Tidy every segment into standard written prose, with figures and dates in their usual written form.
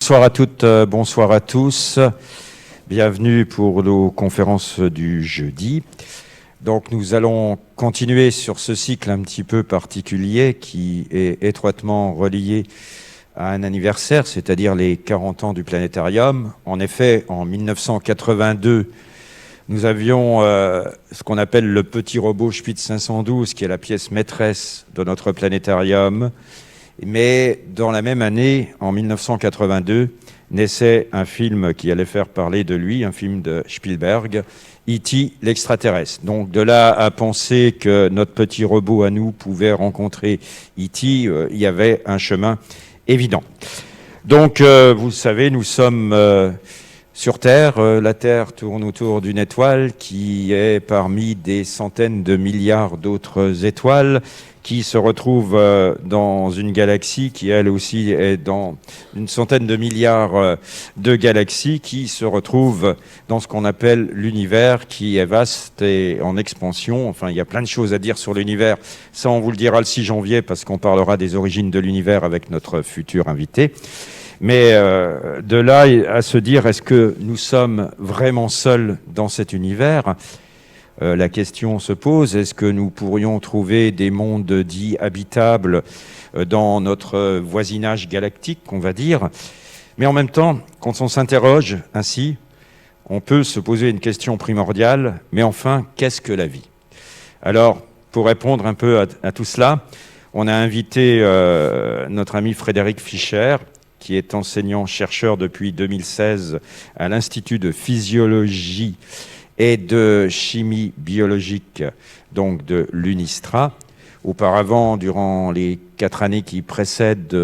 Bonsoir à toutes, bonsoir à tous. Bienvenue pour nos conférences du jeudi. Donc nous allons continuer sur ce cycle un petit peu particulier qui est étroitement relié à un anniversaire, c'est-à-dire les 40 ans du planétarium. En effet, en 1982, nous avions ce qu'on appelle le petit robot Spitz 512, qui est la pièce maîtresse de notre planétarium. Mais dans la même année, en 1982, naissait un film qui allait faire parler de lui, un film de Spielberg, E.T. l'extraterrestre. Donc de là à penser que notre petit robot à nous pouvait rencontrer E.T., il y avait un chemin évident. Donc vous savez, nous sommes sur Terre. La Terre tourne autour d'une étoile qui est parmi des centaines de milliards d'autres étoiles, qui se retrouve dans une galaxie qui, elle aussi, est dans une centaine de milliards de galaxies, qui se retrouve dans ce qu'on appelle l'univers, qui est vaste et en expansion. Enfin, il y a plein de choses à dire sur l'univers. Ça, on vous le dira le 6 janvier, parce qu'on parlera des origines de l'univers avec notre futur invité. Mais de là à se dire, est-ce que nous sommes vraiment seuls dans cet univers ? La question se pose, est-ce que nous pourrions trouver des mondes dits habitables dans notre voisinage galactique, on va dire ? Mais en même temps, quand on s'interroge ainsi, on peut se poser une question primordiale, mais enfin, qu'est-ce que la vie ? Alors, pour répondre un peu à tout cela, on a invité notre ami Frédéric Fischer, qui est enseignant-chercheur depuis 2016 à l'Institut de physiologie et de chimie biologique, donc de l'UNISTRA. Auparavant, durant les 4 années qui précèdent,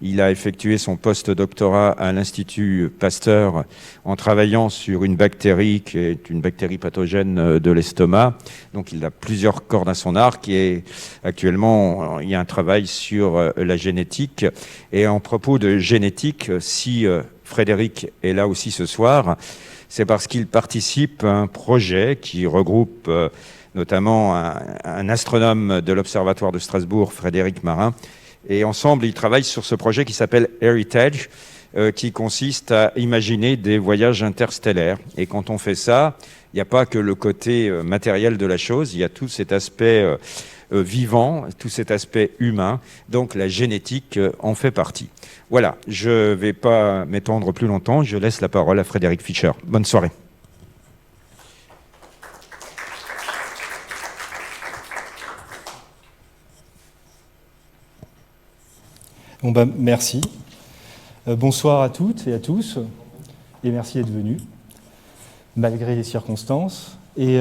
il a effectué son post-doctorat à l'Institut Pasteur en travaillant sur une bactérie qui est une bactérie pathogène de l'estomac. Donc il a plusieurs cordes à son arc et actuellement il y a un travail sur la génétique. Et en propos de génétique, si Frédéric est là aussi ce soir, c'est parce qu'il participe à un projet qui regroupe notamment un astronome de l'Observatoire de Strasbourg, Frédéric Marin. Et ensemble, ils travaillent sur ce projet qui s'appelle Heritage, qui consiste à imaginer des voyages interstellaires. Et quand on fait ça, il n'y a pas que le côté matériel de la chose, il y a tout cet aspect vivant, tout cet aspect humain. Donc la génétique en fait partie. Voilà, je ne vais pas m'étendre plus longtemps, je laisse la parole à Frédéric Fischer. Bonne soirée. Bon ben, merci. Bonsoir à toutes et à tous, et merci d'être venus, malgré les circonstances. Et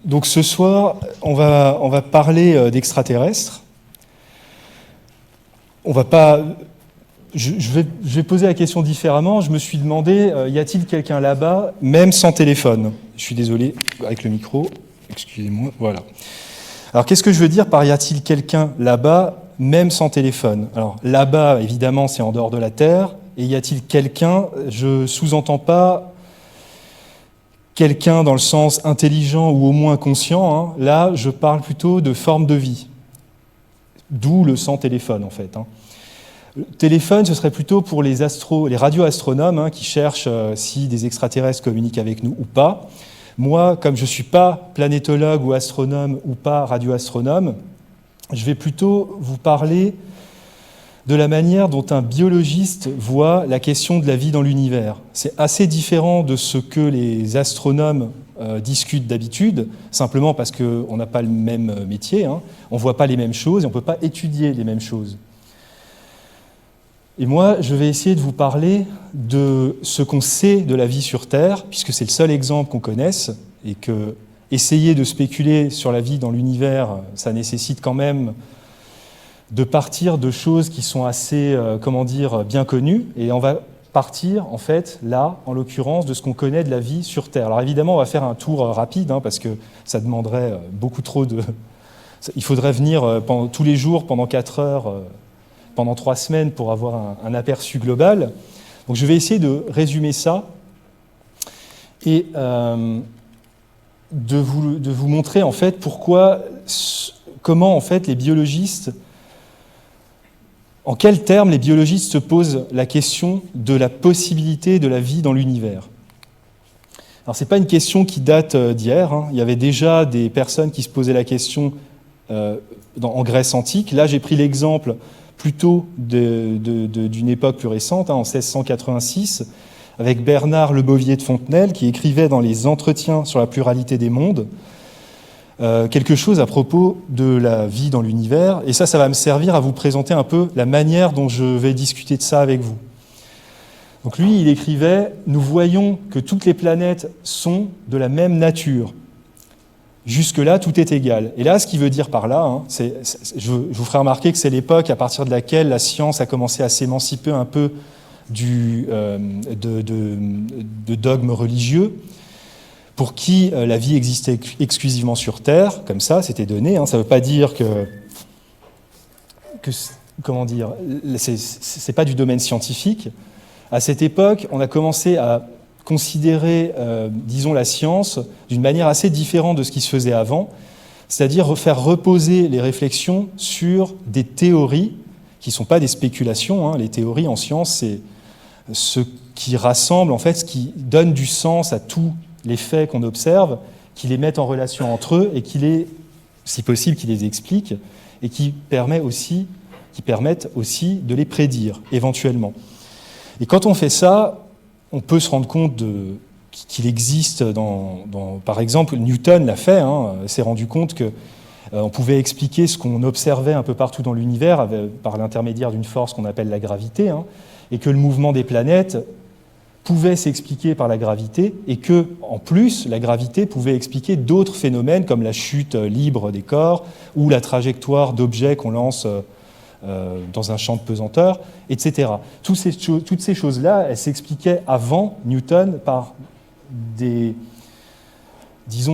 donc ce soir, on va parler d'extraterrestres. On va pas. Je vais poser la question différemment. Je me suis demandé, y a-t-il quelqu'un là-bas, même sans téléphone ? Je suis désolé, avec le micro. Excusez-moi. Voilà. Alors, qu'est-ce que je veux dire par y a-t-il quelqu'un là-bas, même sans téléphone ? Alors, là-bas, évidemment, c'est en dehors de la Terre. Et y a-t-il quelqu'un ? Je sous-entends pas quelqu'un dans le sens intelligent ou au moins conscient. Là, je parle plutôt de forme de vie. D'où le sans téléphone, en fait. Le téléphone, ce serait plutôt pour les radioastronomes qui cherchent si des extraterrestres communiquent avec nous ou pas. Moi, comme je ne suis pas planétologue ou astronome ou pas radioastronome, je vais plutôt vous parler de la manière dont un biologiste voit la question de la vie dans l'univers. C'est assez différent de ce que les astronomes discutent d'habitude, simplement parce qu'on n'a pas le même métier, on ne voit pas les mêmes choses et on ne peut pas étudier les mêmes choses. Et moi, je vais essayer de vous parler de ce qu'on sait de la vie sur Terre, puisque c'est le seul exemple qu'on connaisse, et que essayer de spéculer sur la vie dans l'univers, ça nécessite quand même de partir de choses qui sont assez, bien connues, et on va partir, en fait, là, en l'occurrence, de ce qu'on connaît de la vie sur Terre. Alors évidemment, on va faire un tour rapide, parce que ça demanderait beaucoup trop de... Il faudrait venir tous les jours, pendant 4 heures, pendant 3 semaines, pour avoir un aperçu global. Donc je vais essayer de résumer ça, et de vous montrer, en fait, comment, en fait, les biologistes En quels termes les biologistes se posent la question de la possibilité de la vie dans l'univers? Alors, ce n'est pas une question qui date d'hier. Il y avait déjà des personnes qui se posaient la question en Grèce antique. Là, j'ai pris l'exemple plutôt d'une époque plus récente, en 1686, avec Bernard Lebovier de Fontenelle, qui écrivait dans les Entretiens sur la pluralité des mondes quelque chose à propos de la vie dans l'univers. Et ça va me servir à vous présenter un peu la manière dont je vais discuter de ça avec vous. Donc lui, il écrivait « Nous voyons que toutes les planètes sont de la même nature. Jusque-là, tout est égal. » Et là, ce qu'il veut dire par là, je vous ferai remarquer que c'est l'époque à partir de laquelle la science a commencé à s'émanciper un peu de dogmes religieux, pour qui la vie existait exclusivement sur Terre, comme ça, c'était donné. Ça ne veut pas dire que comment dire, c'est pas du domaine scientifique. À cette époque, on a commencé à considérer, disons, la science d'une manière assez différente de ce qui se faisait avant, c'est-à-dire faire reposer les réflexions sur des théories qui ne sont pas des spéculations. Les théories en science, c'est ce qui rassemble, en fait, ce qui donne du sens à tous les faits qu'on observe, qui les mettent en relation entre eux et si possible, qui les expliquent et qui permettent aussi de les prédire, éventuellement. Et quand on fait ça, on peut se rendre compte qu'il existe par exemple, Newton l'a fait, s'est rendu compte qu'on pouvait expliquer ce qu'on observait un peu partout dans l'univers par l'intermédiaire d'une force qu'on appelle la gravité, et que le mouvement des planètes pouvait s'expliquer par la gravité, et que, en plus, la gravité pouvait expliquer d'autres phénomènes comme la chute libre des corps ou la trajectoire d'objets qu'on lance dans un champ de pesanteur, etc. Toutes ces choses-là, elles s'expliquaient avant Newton par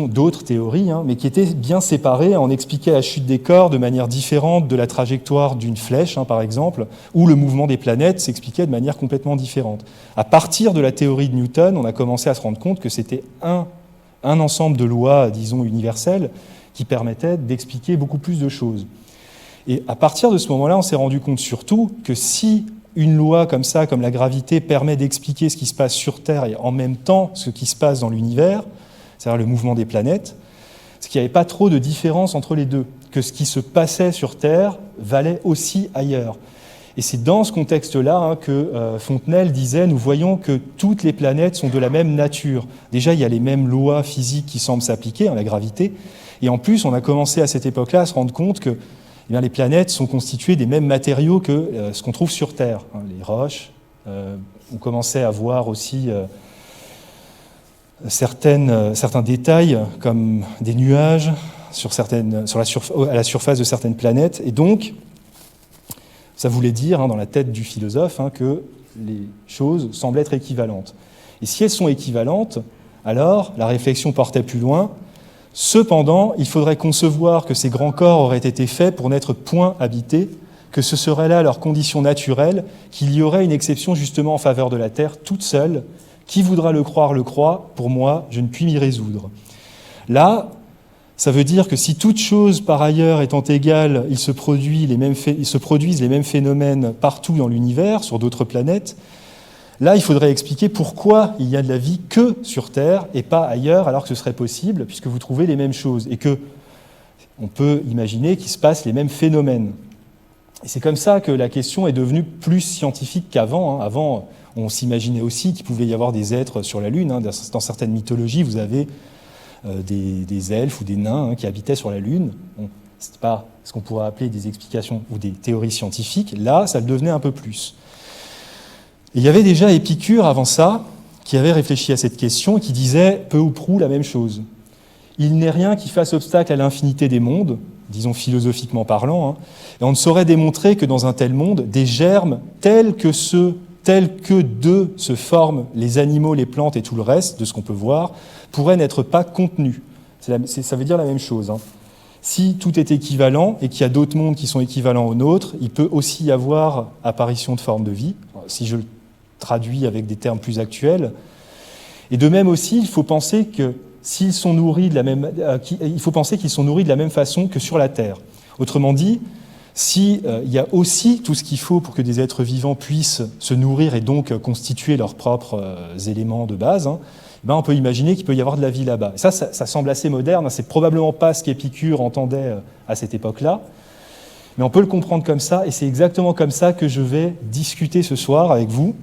d'autres théories, mais qui étaient bien séparées. On expliquait la chute des corps de manière différente de la trajectoire d'une flèche, par exemple, ou le mouvement des planètes s'expliquait de manière complètement différente. À partir de la théorie de Newton, on a commencé à se rendre compte que c'était un ensemble de lois, disons, universelles, qui permettaient d'expliquer beaucoup plus de choses. Et à partir de ce moment-là, on s'est rendu compte surtout que si une loi comme ça, comme la gravité, permet d'expliquer ce qui se passe sur Terre et en même temps ce qui se passe dans l'univers, c'est-à-dire le mouvement des planètes, c'est qu'il n'y avait pas trop de différence entre les deux, que ce qui se passait sur Terre valait aussi ailleurs. Et c'est dans ce contexte-là que Fontenelle disait « Nous voyons que toutes les planètes sont de la même nature. » Déjà, il y a les mêmes lois physiques qui semblent s'appliquer, la gravité, et en plus, on a commencé à cette époque-là à se rendre compte que les planètes sont constituées des mêmes matériaux que ce qu'on trouve sur Terre. Les roches, on commençait à voir aussi certains détails comme des nuages à la surface de certaines planètes. Et donc, ça voulait dire, dans la tête du philosophe, que les choses semblent être équivalentes. Et si elles sont équivalentes, alors la réflexion portait plus loin. Cependant, il faudrait concevoir que ces grands corps auraient été faits pour n'être point habités, que ce serait là leur condition naturelle, qu'il y aurait une exception justement en faveur de la Terre toute seule. Qui voudra le croit, pour moi, je ne puis m'y résoudre. Là, ça veut dire que si toute chose par ailleurs étant égale, il se produisent les mêmes phénomènes partout dans l'univers, sur d'autres planètes, là, il faudrait expliquer pourquoi il y a de la vie que sur Terre et pas ailleurs, alors que ce serait possible, puisque vous trouvez les mêmes choses, et qu'on peut imaginer qu'il se passe les mêmes phénomènes. Et c'est comme ça que la question est devenue plus scientifique qu'avant. Avant, on s'imaginait aussi qu'il pouvait y avoir des êtres sur la Lune. Dans certaines mythologies, vous avez des elfes ou des nains qui habitaient sur la Lune. Bon, ce n'est pas ce qu'on pourrait appeler des explications ou des théories scientifiques. Là, ça le devenait un peu plus. Et il y avait déjà Épicure, avant ça, qui avait réfléchi à cette question et qui disait peu ou prou la même chose. Il n'est rien qui fasse obstacle à l'infinité des mondes, disons philosophiquement parlant, et on ne saurait démontrer que dans un tel monde, des germes tels que d'eux se forment les animaux, les plantes et tout le reste, de ce qu'on peut voir, pourraient n'être pas contenus. Ça veut dire la même chose. Si tout est équivalent et qu'il y a d'autres mondes qui sont équivalents aux nôtres, il peut aussi y avoir apparition de formes de vie, si je le traduis avec des termes plus actuels. Et de même aussi, il faut penser qu'ils sont nourris de la même façon que sur la Terre. Autrement dit, si il y a aussi tout ce qu'il faut pour que des êtres vivants puissent se nourrir et donc constituer leurs propres éléments de base, ben on peut imaginer qu'il peut y avoir de la vie là-bas. Ça semble assez moderne, c'est probablement pas ce qu'Épicure entendait à cette époque-là, mais on peut le comprendre comme ça, et c'est exactement comme ça que je vais discuter ce soir avec vous.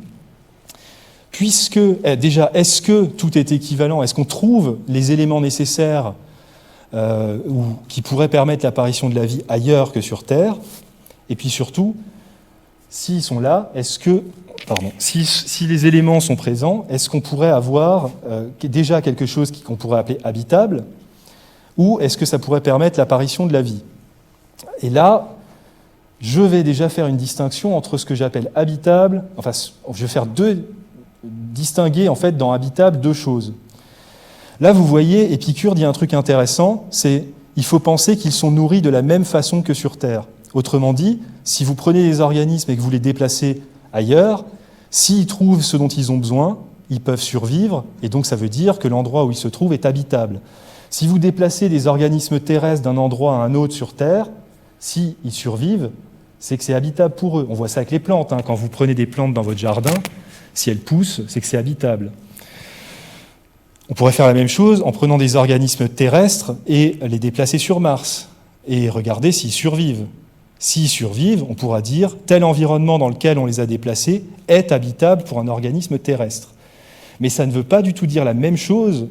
Puisque, déjà, est-ce que tout est équivalent? Est-ce qu'on trouve les éléments nécessaires ou qui pourraient permettre l'apparition de la vie ailleurs que sur Terre? Et puis surtout, s'ils sont là, si les éléments sont présents, est-ce qu'on pourrait avoir déjà quelque chose qu'on pourrait appeler habitable, ou est-ce que ça pourrait permettre l'apparition de la vie? Et là, je vais déjà faire une distinction entre ce que j'appelle habitable, enfin, je vais faire distinguer en fait dans habitable deux choses. Là, vous voyez, Épicure dit un truc intéressant, c'est il faut penser qu'ils sont nourris de la même façon que sur Terre. Autrement dit, si vous prenez des organismes et que vous les déplacez ailleurs, s'ils trouvent ce dont ils ont besoin, ils peuvent survivre, et donc ça veut dire que l'endroit où ils se trouvent est habitable. Si vous déplacez des organismes terrestres d'un endroit à un autre sur Terre, s'ils survivent, c'est que c'est habitable pour eux. On voit ça avec les plantes. Quand vous prenez des plantes dans votre jardin, si elles poussent, c'est que c'est habitable. On pourrait faire la même chose en prenant des organismes terrestres et les déplacer sur Mars et regarder s'ils survivent. S'ils survivent, on pourra dire tel environnement dans lequel on les a déplacés est habitable pour un organisme terrestre. Mais ça ne veut pas du tout dire la même chose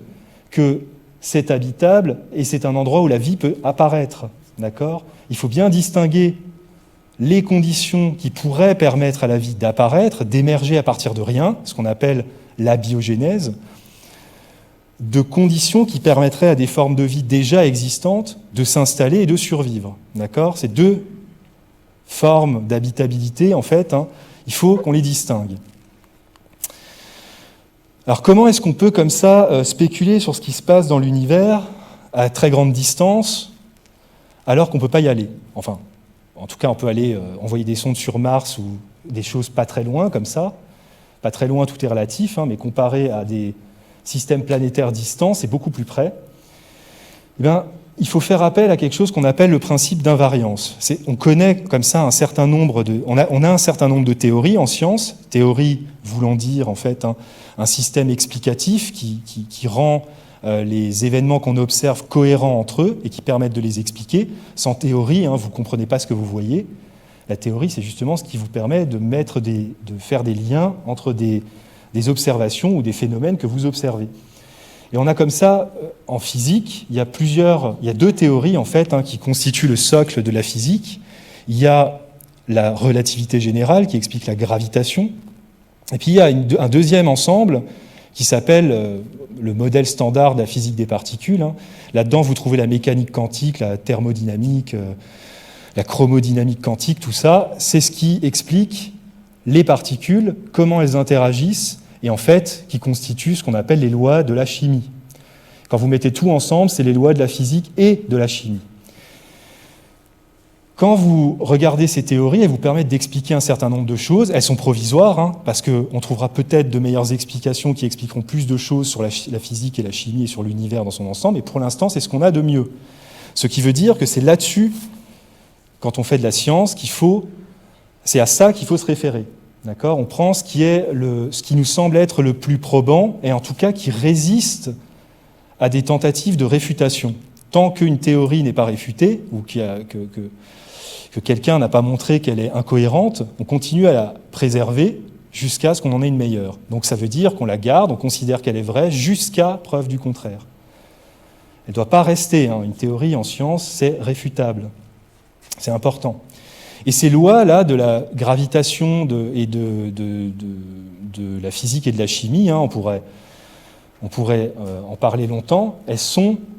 que c'est habitable et c'est un endroit où la vie peut apparaître. D'accord ? Il faut bien distinguer les conditions qui pourraient permettre à la vie d'apparaître, d'émerger à partir de rien, ce qu'on appelle l'abiogénèse, de conditions qui permettraient à des formes de vie déjà existantes de s'installer et de survivre. D'accord ? Ces deux formes d'habitabilité, en fait, il faut qu'on les distingue. Alors comment est-ce qu'on peut comme ça spéculer sur ce qui se passe dans l'univers à très grande distance alors qu'on ne peut pas y aller ? Enfin, en tout cas, on peut aller envoyer des sondes sur Mars ou des choses pas très loin, comme ça. Pas très loin, tout est relatif, mais comparé à des systèmes planétaires distants, c'est beaucoup plus près. Eh bien, il faut faire appel à quelque chose qu'on appelle le principe d'invariance. On connaît comme ça un certain nombre on a un certain nombre de théories en science, théories voulant dire en fait un système explicatif qui rend les événements qu'on observe cohérents entre eux et qui permettent de les expliquer. Sans théorie, vous ne comprenez pas ce que vous voyez. La théorie, c'est justement ce qui vous permet de faire des liens entre des observations ou des phénomènes que vous observez. Et on a comme ça, en physique, il y a deux théories en fait qui constituent le socle de la physique. Il y a la relativité générale qui explique la gravitation, et puis il y a un deuxième ensemble qui s'appelle le modèle standard de la physique des particules. Là-dedans, vous trouvez la mécanique quantique, la thermodynamique, la chromodynamique quantique, tout ça. C'est ce qui explique les particules, comment elles interagissent, et en fait, qui constitue ce qu'on appelle les lois de la chimie. Quand vous mettez tout ensemble, c'est les lois de la physique et de la chimie. Quand vous regardez ces théories, elles vous permettent d'expliquer un certain nombre de choses. Elles sont provisoires, parce qu'on trouvera peut-être de meilleures explications qui expliqueront plus de choses sur la physique et la chimie et sur l'univers dans son ensemble, et pour l'instant, c'est ce qu'on a de mieux. Ce qui veut dire que c'est là-dessus, quand on fait de la science, c'est à ça qu'il faut se référer. D'accord ? On prend ce qui nous semble être le plus probant, et en tout cas qui résiste à des tentatives de réfutation. Tant qu'une théorie n'est pas réfutée, ou que quelqu'un n'a pas montré qu'elle est incohérente, on continue à la préserver jusqu'à ce qu'on en ait une meilleure. Donc ça veut dire qu'on la garde, on considère qu'elle est vraie, jusqu'à preuve du contraire. Elle ne doit pas rester. Une théorie en science, c'est réfutable. C'est important. Et ces lois-là de la gravitation et de la physique et de la chimie, on pourrait en parler longtemps,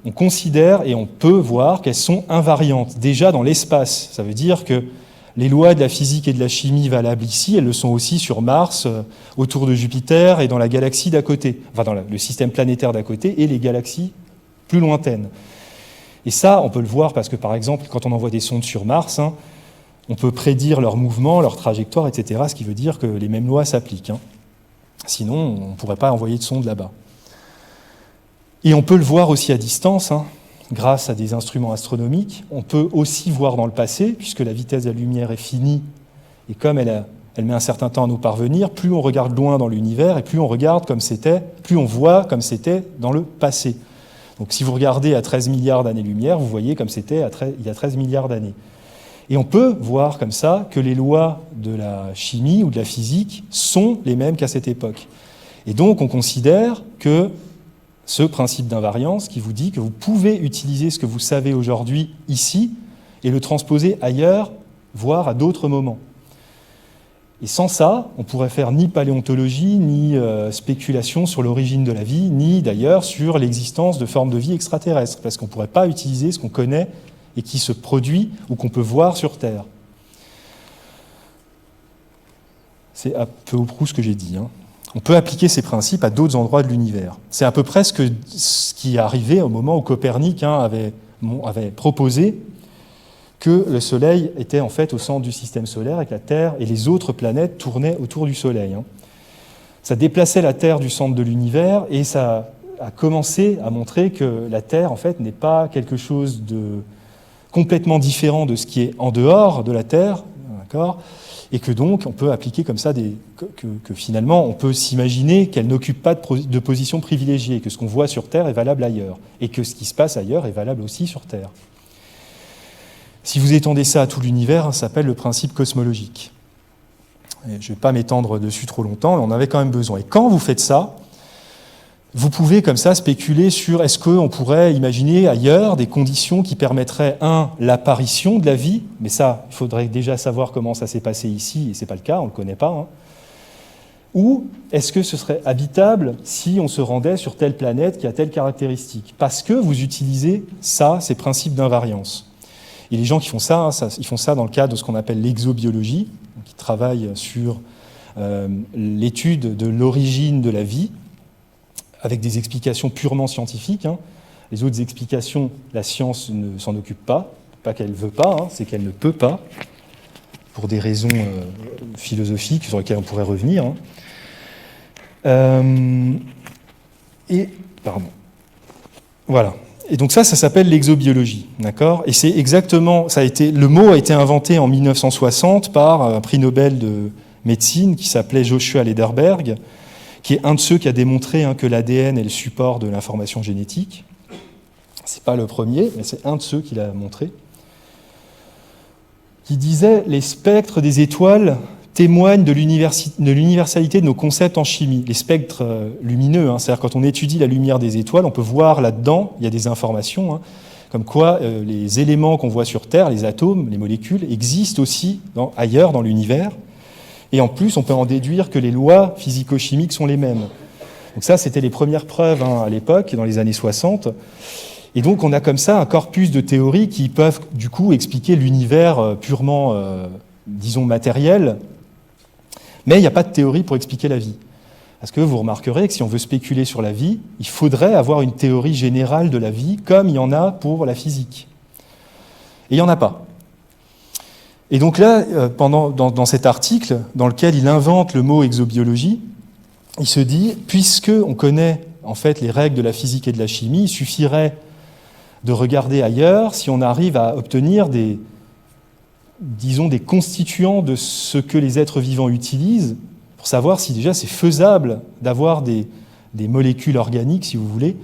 on considère et on peut voir qu'elles sont invariantes, déjà dans l'espace. Ça veut dire que les lois de la physique et de la chimie valables ici, elles le sont aussi sur Mars, autour de Jupiter et dans la galaxie d'à côté, enfin dans le système planétaire d'à côté et les galaxies plus lointaines. Et ça, on peut le voir parce que, par exemple, quand on envoie des sondes sur Mars, on peut prédire leur mouvement, leur trajectoire, etc., ce qui veut dire que les mêmes lois s'appliquent. Sinon, on ne pourrait pas envoyer de sondes là-bas. Et on peut le voir aussi à distance. grâce à des instruments astronomiques. On peut aussi voir dans le passé, puisque la vitesse de la lumière est finie, et comme elle met un certain temps à nous parvenir, plus on regarde loin dans l'univers, et plus on regarde comme c'était, plus on voit comme c'était dans le passé. Donc si vous regardez à 13 milliards d'années-lumière, vous voyez comme c'était il y a 13 milliards d'années. Et on peut voir comme ça que les lois de la chimie ou de la physique sont les mêmes qu'à cette époque. Et donc on considère que ce principe d'invariance qui vous dit que vous pouvez utiliser ce que vous savez aujourd'hui ici et le transposer ailleurs, voire à d'autres moments. Et sans ça, on ne pourrait faire ni paléontologie, ni spéculation sur l'origine de la vie, ni d'ailleurs sur l'existence de formes de vie extraterrestres, parce qu'on ne pourrait pas utiliser ce qu'on connaît et qui se produit ou qu'on peut voir sur Terre. C'est à peu ou prou ce que j'ai dit. On peut appliquer ces principes à d'autres endroits de l'univers. C'est à peu près ce qui est arrivé au moment où Copernic avait proposé que le Soleil était en fait au centre du système solaire et que la Terre et les autres planètes tournaient autour du Soleil. Ça déplaçait la Terre du centre de l'univers et ça a commencé à montrer que la Terre en fait n'est pas quelque chose de complètement différent de ce qui est en dehors de la Terre, d'accord ? Et que donc on peut appliquer comme ça que finalement on peut s'imaginer qu'elle n'occupe pas de position privilégiée, que ce qu'on voit sur Terre est valable ailleurs, et que ce qui se passe ailleurs est valable aussi sur Terre. Si vous étendez ça à tout l'univers, ça s'appelle le principe cosmologique. Et je ne vais pas m'étendre dessus trop longtemps, mais on avait quand même besoin. Et quand vous faites ça, vous pouvez comme ça spéculer sur est-ce qu'on pourrait imaginer ailleurs des conditions qui permettraient, l'apparition de la vie, mais ça, il faudrait déjà savoir comment ça s'est passé ici, et ce n'est pas le cas, on ne le connaît pas, ou est-ce que ce serait habitable si on se rendait sur telle planète qui a telle caractéristique, parce que vous utilisez ces principes d'invariance. Et les gens qui font ça, ils font ça dans le cadre de ce qu'on appelle l'exobiologie, qui travaillent sur l'étude de l'origine de la vie, avec des explications purement scientifiques. Les autres explications, la science ne s'en occupe pas qu'elle ne veut pas, c'est qu'elle ne peut pas, pour des raisons philosophiques sur lesquelles on pourrait revenir. Voilà. Et donc ça s'appelle l'exobiologie, d'accord ? Et c'est exactement, le mot a été inventé en 1960 par un prix Nobel de médecine qui s'appelait Joshua Lederberg, qui est un de ceux qui a démontré que l'ADN est le support de l'information génétique. C'est pas le premier, mais c'est un de ceux qui l'a montré. Qui disait « Les spectres des étoiles témoignent de l'universalité de nos concepts en chimie. » Les spectres lumineux, c'est-à-dire quand on étudie la lumière des étoiles, on peut voir là-dedans, il y a des informations, comme quoi les éléments qu'on voit sur Terre, les atomes, les molécules, existent aussi ailleurs dans l'univers. Et en plus, on peut en déduire que les lois physico-chimiques sont les mêmes. Donc ça, c'était les premières preuves à l'époque, dans les années 60. Et donc, on a comme ça un corpus de théories qui peuvent, du coup, expliquer l'univers purement, disons, matériel. Mais il n'y a pas de théorie pour expliquer la vie. Parce que vous remarquerez que si on veut spéculer sur la vie, il faudrait avoir une théorie générale de la vie, comme il y en a pour la physique. Et il n'y en a pas. Et donc là, dans cet article, dans lequel il invente le mot exobiologie, il se dit, puisque on connaît en fait les règles de la physique et de la chimie, il suffirait de regarder ailleurs si on arrive à obtenir des constituants de ce que les êtres vivants utilisent, pour savoir si déjà c'est faisable d'avoir des molécules organiques, si vous voulez,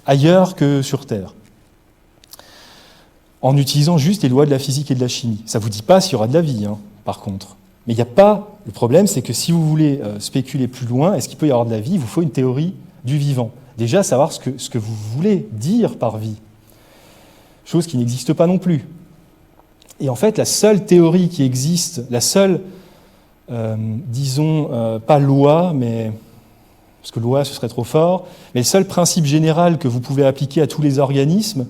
ailleurs que sur Terre, en utilisant juste les lois de la physique et de la chimie. Ça ne vous dit pas s'il y aura de la vie, par contre. Mais il n'y a pas... Le problème, c'est que si vous voulez spéculer plus loin, est-ce qu'il peut y avoir de la vie ? Il vous faut une théorie du vivant. Déjà, savoir ce que vous voulez dire par vie. Chose qui n'existe pas non plus. Et en fait, la seule théorie qui existe, la seule, pas loi, mais... parce que loi, ce serait trop fort, mais le seul principe général que vous pouvez appliquer à tous les organismes,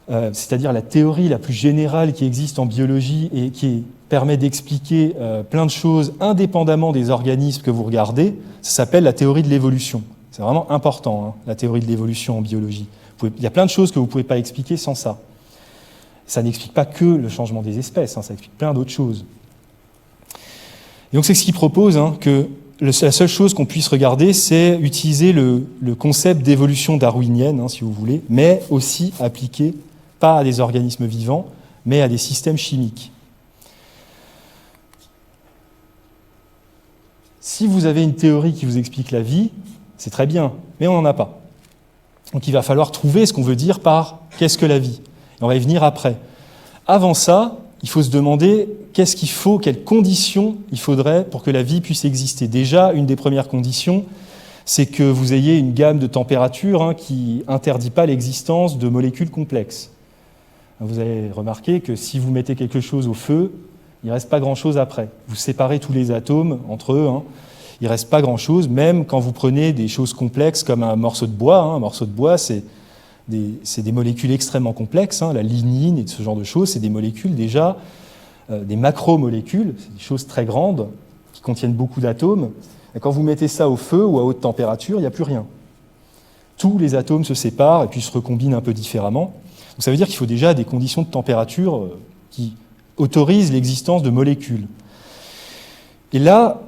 c'est-à-dire la théorie la plus générale qui existe en biologie et qui permet d'expliquer plein de choses indépendamment des organismes que vous regardez, ça s'appelle la théorie de l'évolution. C'est vraiment important, la théorie de l'évolution en biologie. Il y a plein de choses que vous ne pouvez pas expliquer sans ça. Ça n'explique pas que le changement des espèces, ça explique plein d'autres choses. Et donc c'est ce qu'il propose, que la seule chose qu'on puisse regarder, c'est utiliser le concept d'évolution darwinienne, si vous voulez, mais aussi appliqué, pas à des organismes vivants, mais à des systèmes chimiques. Si vous avez une théorie qui vous explique la vie, c'est très bien, mais on n'en a pas. Donc il va falloir trouver ce qu'on veut dire par « qu'est-ce que la vie ?» Et on va y venir après. Avant ça, il faut se demander qu'est-ce qu'il faut, quelles conditions il faudrait pour que la vie puisse exister. Déjà, une des premières conditions, c'est que vous ayez une gamme de températures qui n'interdit pas l'existence de molécules complexes. Vous avez remarqué que si vous mettez quelque chose au feu, il ne reste pas grand-chose après. Vous séparez tous les atomes entre eux, il ne reste pas grand-chose, même quand vous prenez des choses complexes comme un morceau de bois. Un morceau de bois, c'est des molécules extrêmement complexes, la lignine et ce genre de choses, c'est des molécules déjà, des macromolécules, c'est des choses très grandes qui contiennent beaucoup d'atomes. Et quand vous mettez ça au feu ou à haute température, il n'y a plus rien. Tous les atomes se séparent et puis se recombinent un peu différemment. Donc ça veut dire qu'il faut déjà des conditions de température qui autorisent l'existence de molécules. Et là,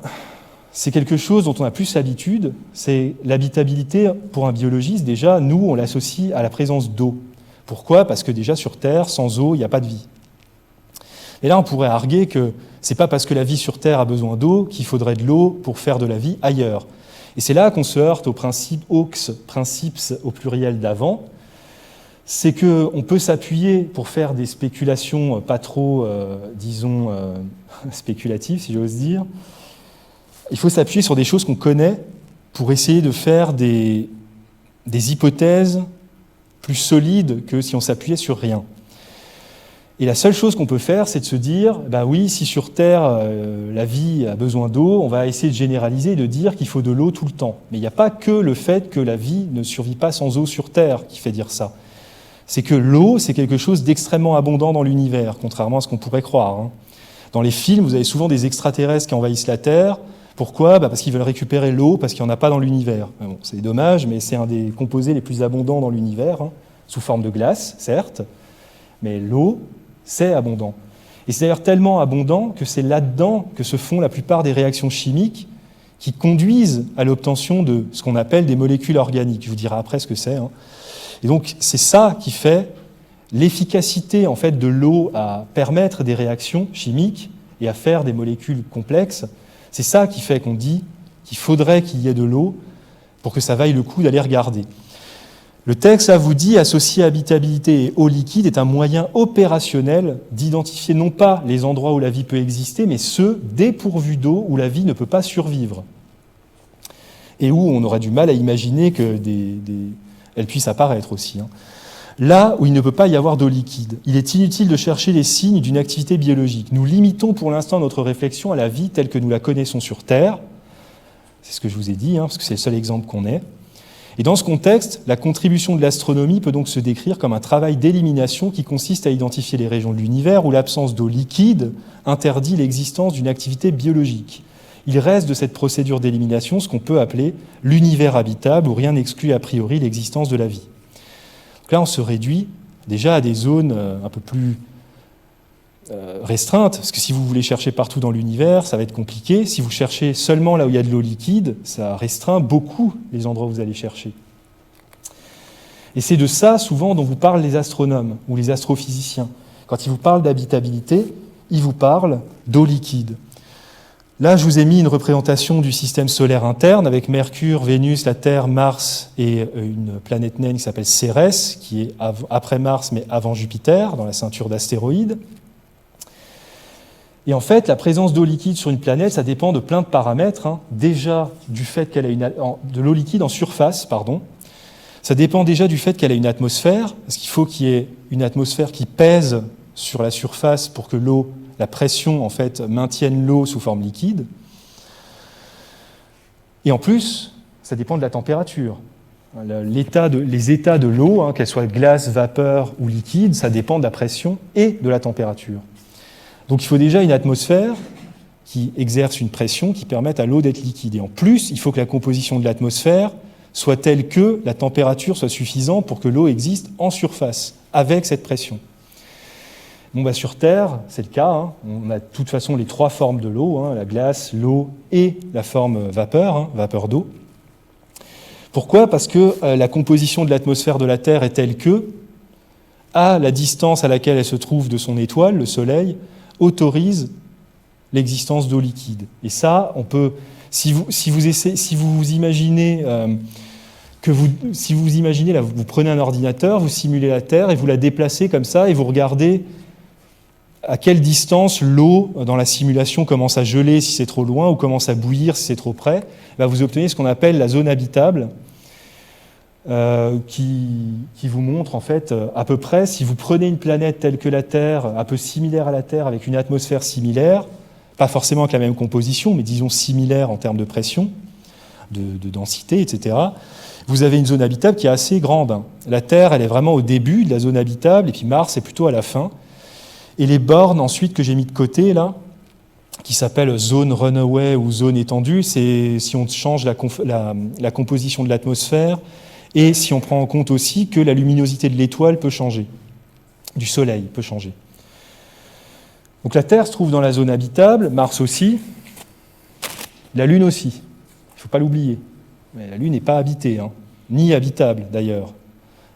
c'est quelque chose dont on a plus l'habitude, c'est l'habitabilité pour un biologiste. Déjà, nous, on l'associe à la présence d'eau. Pourquoi ? Parce que déjà, sur Terre, sans eau, il n'y a pas de vie. Et là, on pourrait arguer que ce n'est pas parce que la vie sur Terre a besoin d'eau qu'il faudrait de l'eau pour faire de la vie ailleurs. Et c'est là qu'on se heurte au principe Hawkes, principes au pluriel d'avant. C'est qu'on peut s'appuyer pour faire des spéculations pas trop, spéculatives, si j'ose dire. Il faut s'appuyer sur des choses qu'on connaît pour essayer de faire des hypothèses plus solides que si on s'appuyait sur rien. Et la seule chose qu'on peut faire, c'est de se dire, oui, si sur Terre, la vie a besoin d'eau, on va essayer de généraliser et de dire qu'il faut de l'eau tout le temps. Mais il n'y a pas que le fait que la vie ne survit pas sans eau sur Terre qui fait dire ça. C'est que l'eau, c'est quelque chose d'extrêmement abondant dans l'univers, contrairement à ce qu'on pourrait croire. Dans les films, vous avez souvent des extraterrestres qui envahissent la Terre. Pourquoi ? Parce qu'ils veulent récupérer l'eau, parce qu'il n'y en a pas dans l'univers. Bon, c'est dommage, mais c'est un des composés les plus abondants dans l'univers, sous forme de glace, certes, mais l'eau, c'est abondant. Et c'est d'ailleurs tellement abondant que c'est là-dedans que se font la plupart des réactions chimiques qui conduisent à l'obtention de ce qu'on appelle des molécules organiques. Je vous dirai après ce que c'est. Et donc, c'est ça qui fait l'efficacité en fait, de l'eau à permettre des réactions chimiques et à faire des molécules complexes. C'est ça qui fait qu'on dit qu'il faudrait qu'il y ait de l'eau pour que ça vaille le coup d'aller regarder. Le texte, là, vous dit, associer habitabilité et eau liquide est un moyen opérationnel d'identifier non pas les endroits où la vie peut exister, mais ceux dépourvus d'eau où la vie ne peut pas survivre. Et où on aurait du mal à imaginer qu'elle puisse apparaître aussi. Là où il ne peut pas y avoir d'eau liquide, il est inutile de chercher les signes d'une activité biologique. Nous limitons pour l'instant notre réflexion à la vie telle que nous la connaissons sur Terre. C'est ce que je vous ai dit, parce que c'est le seul exemple qu'on ait. Et dans ce contexte, la contribution de l'astronomie peut donc se décrire comme un travail d'élimination qui consiste à identifier les régions de l'univers où l'absence d'eau liquide interdit l'existence d'une activité biologique. Il reste de cette procédure d'élimination ce qu'on peut appeler l'univers habitable où rien n'exclut a priori l'existence de la vie. Donc là, on se réduit déjà à des zones un peu plus restreintes, parce que si vous voulez chercher partout dans l'univers, ça va être compliqué. Si vous cherchez seulement là où il y a de l'eau liquide, ça restreint beaucoup les endroits où vous allez chercher. Et c'est de ça, souvent, dont vous parlent les astronomes ou les astrophysiciens. Quand ils vous parlent d'habitabilité, ils vous parlent d'eau liquide. Là, je vous ai mis une représentation du système solaire interne avec Mercure, Vénus, la Terre, Mars et une planète naine qui s'appelle Cérès, qui est après Mars mais avant Jupiter, dans la ceinture d'astéroïdes. Et en fait, la présence d'eau liquide sur une planète, ça dépend de plein de paramètres. Déjà du fait qu'elle a de l'eau liquide en surface, ça dépend déjà du fait qu'elle a une atmosphère, parce qu'il faut qu'il y ait une atmosphère qui pèse sur la surface pour que la pression en fait maintienne l'eau sous forme liquide. Et en plus, ça dépend de la température. Les états de l'eau, qu'elle soit glace, vapeur ou liquide, ça dépend de la pression et de la température. Donc il faut déjà une atmosphère qui exerce une pression qui permette à l'eau d'être liquide. Et en plus, il faut que la composition de l'atmosphère soit telle que la température soit suffisante pour que l'eau existe en surface, avec cette pression. Bon, sur Terre, c'est le cas. Hein. On a de toute façon les trois formes de l'eau, hein, la glace, l'eau et la forme vapeur, hein, vapeur d'eau. Pourquoi ? Parce que la composition de l'atmosphère de la Terre est telle que, à la distance à laquelle elle se trouve de son étoile, le Soleil, autorise l'existence d'eau liquide. Et ça, on peut, si vous imaginez là, vous prenez un ordinateur, vous simulez la Terre et vous la déplacez comme ça et vous regardez à quelle distance l'eau dans la simulation commence à geler si c'est trop loin ou commence à bouillir si c'est trop près, vous obtenez ce qu'on appelle la zone habitable, qui vous montre en fait à peu près, si vous prenez une planète telle que la Terre, un peu similaire à la Terre, avec une atmosphère similaire, pas forcément avec la même composition, mais disons similaire en termes de pression, de densité, etc., vous avez une zone habitable qui est assez grande. La Terre, elle est vraiment au début de la zone habitable, et puis Mars est plutôt à la fin. Et les bornes ensuite que j'ai mis de côté, là, qui s'appellent zone runaway ou zone étendue, c'est si on change la composition de l'atmosphère, et si on prend en compte aussi que la luminosité de l'étoile peut changer, du Soleil peut changer. Donc la Terre se trouve dans la zone habitable, Mars aussi, la Lune aussi, il ne faut pas l'oublier. Mais la Lune n'est pas habitée, hein, ni habitable d'ailleurs,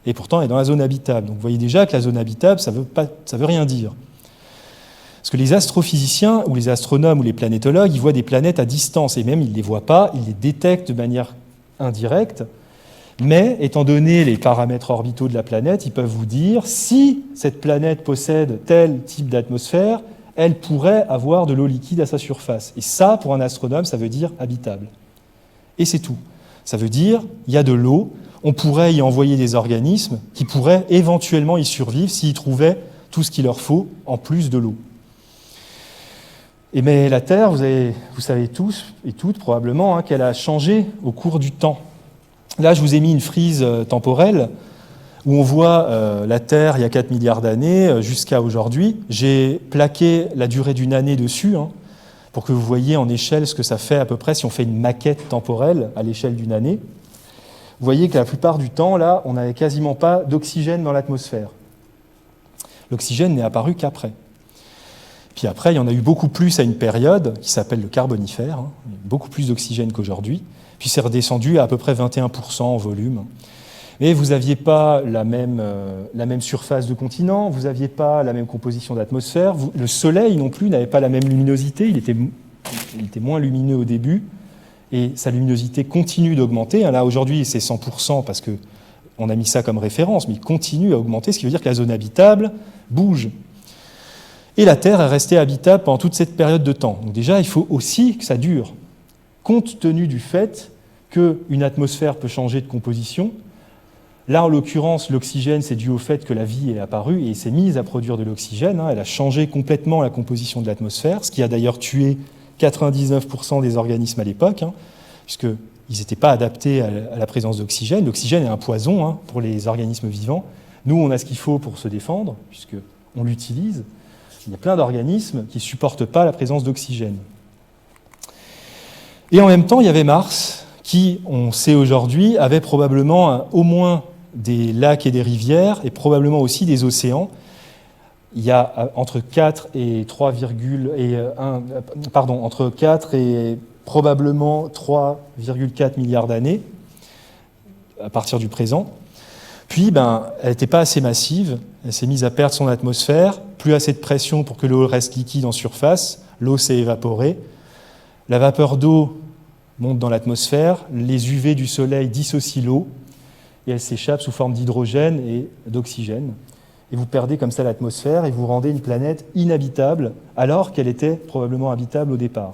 et pourtant elle est dans la zone habitable. Donc vous voyez déjà que la zone habitable, ça veut rien dire. Parce que les astrophysiciens, ou les astronomes, ou les planétologues, ils voient des planètes à distance, et même ils ne les voient pas, ils les détectent de manière indirecte, mais étant donné les paramètres orbitaux de la planète, ils peuvent vous dire si cette planète possède tel type d'atmosphère, elle pourrait avoir de l'eau liquide à sa surface. Et ça, pour un astronome, ça veut dire habitable. Et c'est tout. Ça veut dire il y a de l'eau, on pourrait y envoyer des organismes qui pourraient éventuellement y survivre s'ils trouvaient tout ce qu'il leur faut en plus de l'eau. Mais la Terre, vous savez tous et toutes probablement hein, qu'elle a changé au cours du temps. Là, je vous ai mis une frise temporelle où on voit la Terre il y a 4 milliards d'années jusqu'à aujourd'hui. J'ai plaqué la durée d'une année dessus hein, pour que vous voyez en échelle ce que ça fait à peu près si on fait une maquette temporelle à l'échelle d'une année. Vous voyez que la plupart du temps, là, on n'avait quasiment pas d'oxygène dans l'atmosphère. L'oxygène n'est apparu qu'après. Puis après, il y en a eu beaucoup plus à une période qui s'appelle le Carbonifère, hein, beaucoup plus d'oxygène qu'aujourd'hui. Puis c'est redescendu à peu près 21% en volume. Mais vous n'aviez pas la même surface de continent, vous n'aviez pas la même composition d'atmosphère, le Soleil non plus n'avait pas la même luminosité, il était moins lumineux au début, et sa luminosité continue d'augmenter. Là, aujourd'hui, c'est 100% parce qu'on a mis ça comme référence, mais il continue à augmenter, ce qui veut dire que la zone habitable bouge. Et la Terre est restée habitable pendant toute cette période de temps. Donc déjà, il faut aussi que ça dure. Compte tenu du fait qu'une atmosphère peut changer de composition, là, en l'occurrence, l'oxygène, c'est dû au fait que la vie est apparue et s'est mise à produire de l'oxygène. Elle a changé complètement la composition de l'atmosphère, ce qui a d'ailleurs tué 99% des organismes à l'époque, puisqu'ils n'étaient pas adaptés à la présence d'oxygène. L'oxygène est un poison pour les organismes vivants. Nous, on a ce qu'il faut pour se défendre, puisqu'on l'utilise. Il y a plein d'organismes qui ne supportent pas la présence d'oxygène. Et en même temps, il y avait Mars, qui, on sait aujourd'hui, avait probablement au moins des lacs et des rivières, et probablement aussi des océans. Il y a entre 4 et probablement 3,4 milliards d'années, à partir du présent. Puis, elle n'était pas assez massive, elle s'est mise à perdre son atmosphère, plus assez de pression pour que l'eau reste liquide en surface, l'eau s'est évaporée, la vapeur d'eau monte dans l'atmosphère, les UV du Soleil dissocient l'eau, et elle s'échappe sous forme d'hydrogène et d'oxygène. Et vous perdez comme ça l'atmosphère et vous rendez une planète inhabitable, alors qu'elle était probablement habitable au départ.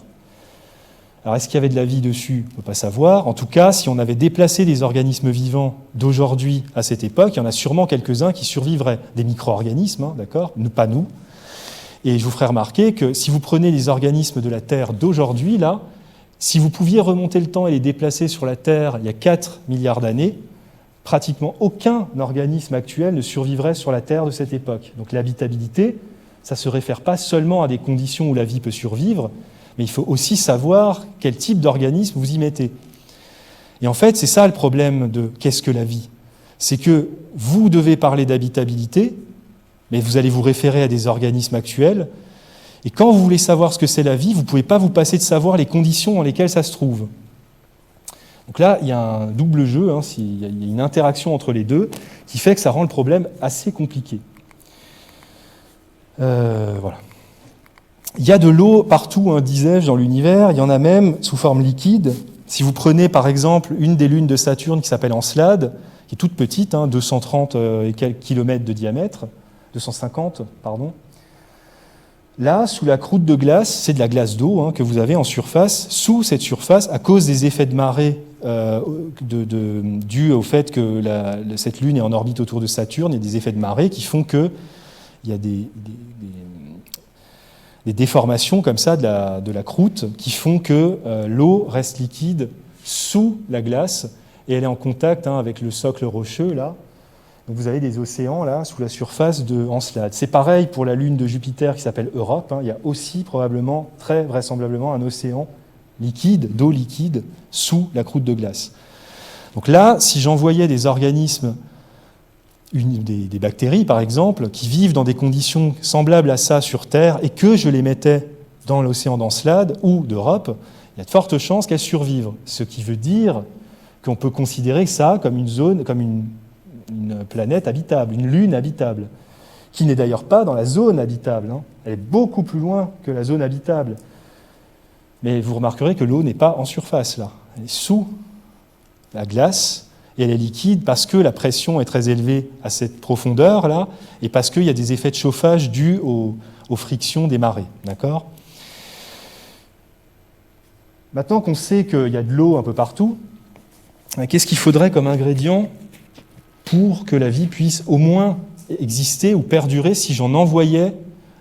Alors, est-ce qu'il y avait de la vie dessus ? On ne peut pas savoir. En tout cas, si on avait déplacé des organismes vivants d'aujourd'hui à cette époque, il y en a sûrement quelques-uns qui survivraient. Des micro-organismes, d'accord ? Pas nous. Et je vous ferai remarquer que si vous prenez les organismes de la Terre d'aujourd'hui, là, si vous pouviez remonter le temps et les déplacer sur la Terre il y a 4 milliards d'années, pratiquement aucun organisme actuel ne survivrait sur la Terre de cette époque. Donc l'habitabilité, ça ne se réfère pas seulement à des conditions où la vie peut survivre, mais il faut aussi savoir quel type d'organisme vous y mettez. Et en fait, c'est ça le problème de qu'est-ce que la vie ? C'est que vous devez parler d'habitabilité, mais vous allez vous référer à des organismes actuels. Et quand vous voulez savoir ce que c'est la vie, vous ne pouvez pas vous passer de savoir les conditions dans lesquelles ça se trouve. Donc là, il y a un double jeu, hein, il y a une interaction entre les deux qui fait que ça rend le problème assez compliqué. Voilà. Il y a de l'eau partout, hein, disais-je, dans l'univers. Il y en a même sous forme liquide. Si vous prenez par exemple une des lunes de Saturne qui s'appelle Encelade, qui est toute petite, hein, 230 et quelques kilomètres de diamètre, 250, pardon. Là, sous la croûte de glace, c'est de la glace d'eau hein, que vous avez en surface. Sous cette surface, à cause des effets de marée dus au fait que cette lune est en orbite autour de Saturne, il y a des effets de marée qui font qu'il y a des déformations comme ça de la croûte qui font que l'eau reste liquide sous la glace et elle est en contact hein, avec le socle rocheux là. Donc vous avez des océans là sous la surface de Encelade. C'est pareil pour la lune de Jupiter qui s'appelle Europe. Hein. Il y a aussi probablement, très vraisemblablement, un océan liquide, d'eau liquide, sous la croûte de glace. Donc là, si j'envoyais des organismes, des bactéries par exemple, qui vivent dans des conditions semblables à ça sur Terre et que je les mettais dans l'océan d'Encelade ou d'Europe, il y a de fortes chances qu'elles survivent. Ce qui veut dire qu'on peut considérer ça comme une zone, comme une planète habitable, une lune habitable, qui n'est d'ailleurs pas dans la zone habitable. Hein. Elle est beaucoup plus loin que la zone habitable. Mais vous remarquerez que l'eau n'est pas en surface, là. Elle est sous la glace, et elle est liquide parce que la pression est très élevée à cette profondeur-là, et parce qu'il y a des effets de chauffage dus aux frictions des marées. D'accord ? Maintenant qu'on sait qu'il y a de l'eau un peu partout, qu'est-ce qu'il faudrait comme ingrédient pour que la vie puisse au moins exister ou perdurer si j'en envoyais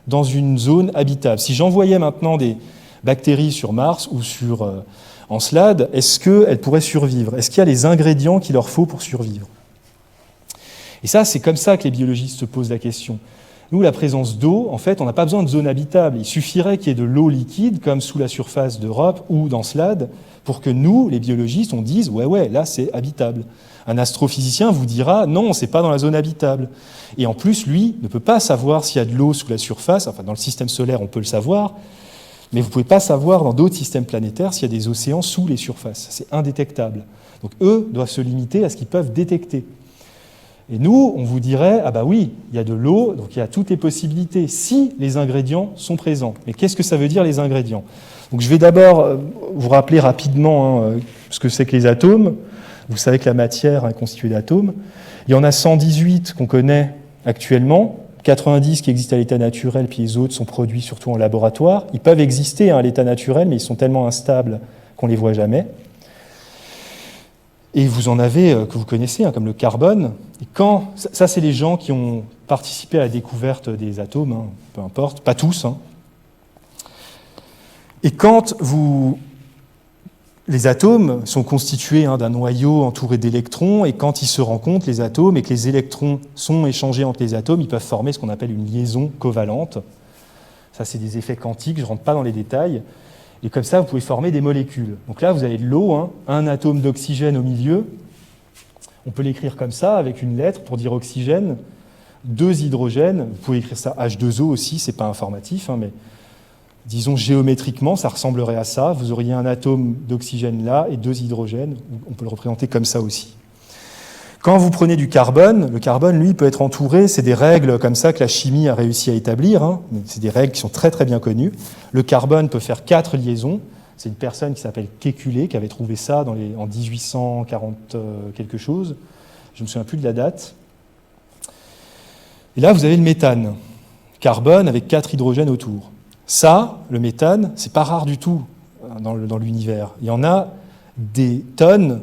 dans une zone habitable ? Si j'envoyais maintenant des bactéries sur Mars ou sur Encelade, est-ce qu'elles pourraient survivre ? Est-ce qu'il y a les ingrédients qu'il leur faut pour survivre ? Et ça, c'est comme ça que les biologistes se posent la question. Nous, la présence d'eau, en fait, on n'a pas besoin de zone habitable. Il suffirait qu'il y ait de l'eau liquide, comme sous la surface d'Europe ou d'Encelade, pour que nous, les biologistes, on dise « ouais, là, c'est habitable ». Un astrophysicien vous dira « non, c'est pas dans la zone habitable ». Et en plus, lui, ne peut pas savoir s'il y a de l'eau sous la surface. Enfin, dans le système solaire, on peut le savoir, mais vous ne pouvez pas savoir dans d'autres systèmes planétaires s'il y a des océans sous les surfaces. C'est indétectable. Donc eux doivent se limiter à ce qu'ils peuvent détecter. Et nous, on vous dirait, ah bah oui, il y a de l'eau, donc il y a toutes les possibilités, si les ingrédients sont présents. Mais qu'est-ce que ça veut dire, les ingrédients ? Donc je vais d'abord vous rappeler rapidement ce que c'est que les atomes. Vous savez que la matière est constituée d'atomes. Il y en a 118 qu'on connaît actuellement, 90 qui existent à l'état naturel, puis les autres sont produits surtout en laboratoire. Ils peuvent exister à l'état naturel, mais ils sont tellement instables qu'on ne les voit jamais. Et vous en avez que vous connaissez, comme le carbone. Et ça, c'est les gens qui ont participé à la découverte des atomes, peu importe, pas tous. Et quand les atomes sont constitués d'un noyau entouré d'électrons, et quand ils se rencontrent, les atomes, et que les électrons sont échangés entre les atomes, ils peuvent former ce qu'on appelle une liaison covalente. Ça, c'est des effets quantiques, je ne rentre pas dans les détails. Et comme ça, vous pouvez former des molécules. Donc là, vous avez de l'eau, un atome d'oxygène au milieu. On peut l'écrire comme ça, avec une lettre pour dire oxygène, 2 hydrogènes. Vous pouvez écrire ça H2O aussi, ce n'est pas informatif, mais disons géométriquement, ça ressemblerait à ça. Vous auriez un atome d'oxygène là et 2 hydrogènes. On peut le représenter comme ça aussi. Quand vous prenez du carbone, le carbone, lui, peut être entouré, c'est des règles comme ça que la chimie a réussi à établir, c'est des règles qui sont très très bien connues. Le carbone peut faire 4 liaisons, c'est une personne qui s'appelle Kekulé qui avait trouvé ça en 1840 quelque chose, je ne me souviens plus de la date. Et là, vous avez le méthane, carbone avec 4 hydrogènes autour. Ça, le méthane, c'est pas rare du tout dans l'univers. Il y en a des tonnes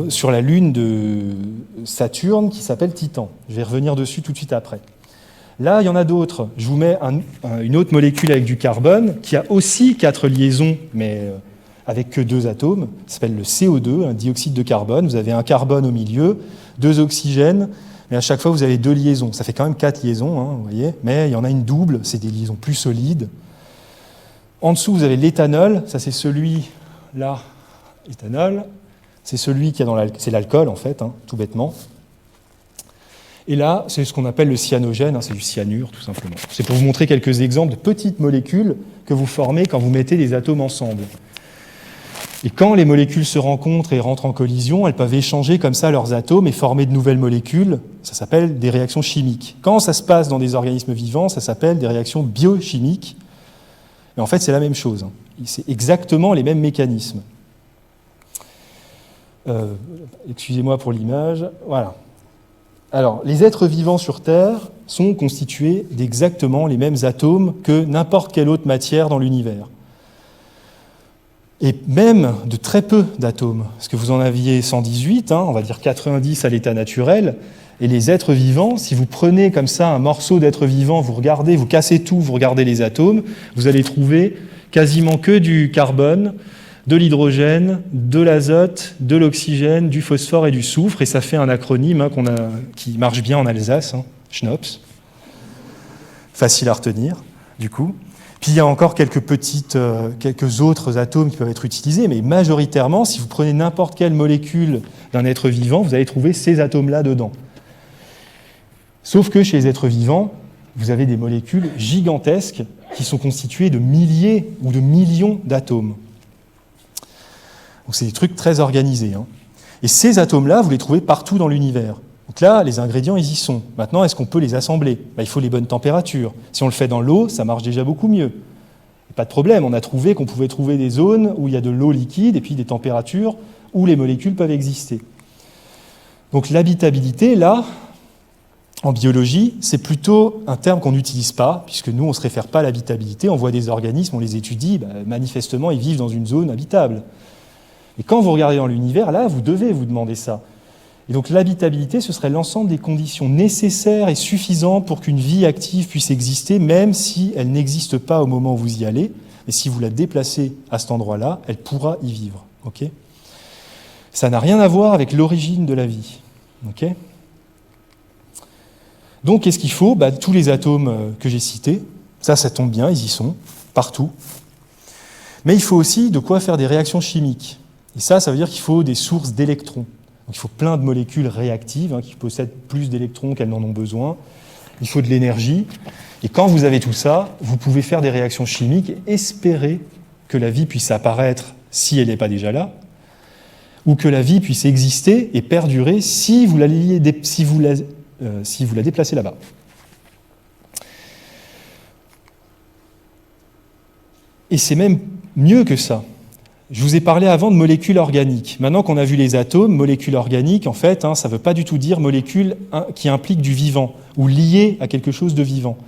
sur la lune de Saturne qui s'appelle Titan. Je vais revenir dessus tout de suite après. Là, il y en a d'autres. Je vous mets une autre molécule avec du carbone qui a aussi 4 liaisons, mais avec que 2 atomes. Ça s'appelle le CO2, un dioxyde de carbone. Vous avez un carbone au milieu, 2 oxygènes, mais à chaque fois, vous avez 2 liaisons. Ça fait quand même 4 liaisons, vous voyez, mais il y en a une double, c'est des liaisons plus solides. En dessous, vous avez l'éthanol. Ça, c'est celui-là, éthanol. C'est celui qui est c'est l'alcool, en fait, tout bêtement. Et là, c'est ce qu'on appelle le cyanogène, c'est du cyanure tout simplement. C'est pour vous montrer quelques exemples de petites molécules que vous formez quand vous mettez des atomes ensemble. Et quand les molécules se rencontrent et rentrent en collision, elles peuvent échanger comme ça leurs atomes et former de nouvelles molécules. Ça s'appelle des réactions chimiques. Quand ça se passe dans des organismes vivants, ça s'appelle des réactions biochimiques. Et en fait, c'est la même chose. C'est exactement les mêmes mécanismes. Excusez-moi pour l'image. Voilà. Alors, les êtres vivants sur Terre sont constitués d'exactement les mêmes atomes que n'importe quelle autre matière dans l'univers. Et même de très peu d'atomes, parce que vous en aviez 118, on va dire 90 à l'état naturel, et les êtres vivants, si vous prenez comme ça un morceau d'être vivant, vous regardez, vous cassez tout, vous regardez les atomes, vous allez trouver quasiment que du carbone, de l'hydrogène, de l'azote, de l'oxygène, du phosphore et du soufre, et ça fait un acronyme qui marche bien en Alsace, SHNOPS. Facile à retenir, du coup. Puis il y a encore quelques autres atomes qui peuvent être utilisés, mais majoritairement, si vous prenez n'importe quelle molécule d'un être vivant, vous allez trouver ces atomes-là dedans. Sauf que chez les êtres vivants, vous avez des molécules gigantesques qui sont constituées de milliers ou de millions d'atomes. Donc c'est des trucs très organisés. Et ces atomes-là, vous les trouvez partout dans l'univers. Donc là, les ingrédients, ils y sont. Maintenant, est-ce qu'on peut les assembler ? Il faut les bonnes températures. Si on le fait dans l'eau, ça marche déjà beaucoup mieux. Et pas de problème, on a trouvé qu'on pouvait trouver des zones où il y a de l'eau liquide et puis des températures où les molécules peuvent exister. Donc l'habitabilité, là, en biologie, c'est plutôt un terme qu'on n'utilise pas, puisque nous, on ne se réfère pas à l'habitabilité, on voit des organismes, on les étudie, manifestement, ils vivent dans une zone habitable. Et quand vous regardez dans l'univers, là, vous devez vous demander ça. Et donc l'habitabilité, ce serait l'ensemble des conditions nécessaires et suffisantes pour qu'une vie active puisse exister, même si elle n'existe pas au moment où vous y allez. Et si vous la déplacez à cet endroit-là, elle pourra y vivre. Okay ? Ça n'a rien à voir avec l'origine de la vie. Okay ? Donc qu'est-ce qu'il faut ? Tous les atomes que j'ai cités, ça tombe bien, ils y sont, partout. Mais il faut aussi de quoi faire des réactions chimiques. Et ça veut dire qu'il faut des sources d'électrons. Donc, il faut plein de molécules réactives qui possèdent plus d'électrons qu'elles n'en ont besoin. Il faut de l'énergie. Et quand vous avez tout ça, vous pouvez faire des réactions chimiques et espérer que la vie puisse apparaître si elle n'est pas déjà là, ou que la vie puisse exister et perdurer si vous la déplacez là-bas. Et c'est même mieux que ça. Je vous ai parlé avant de molécules organiques. Maintenant qu'on a vu les atomes, molécules organiques, en fait, ça ne veut pas du tout dire molécules qui impliquent du vivant ou liées à quelque chose de vivant.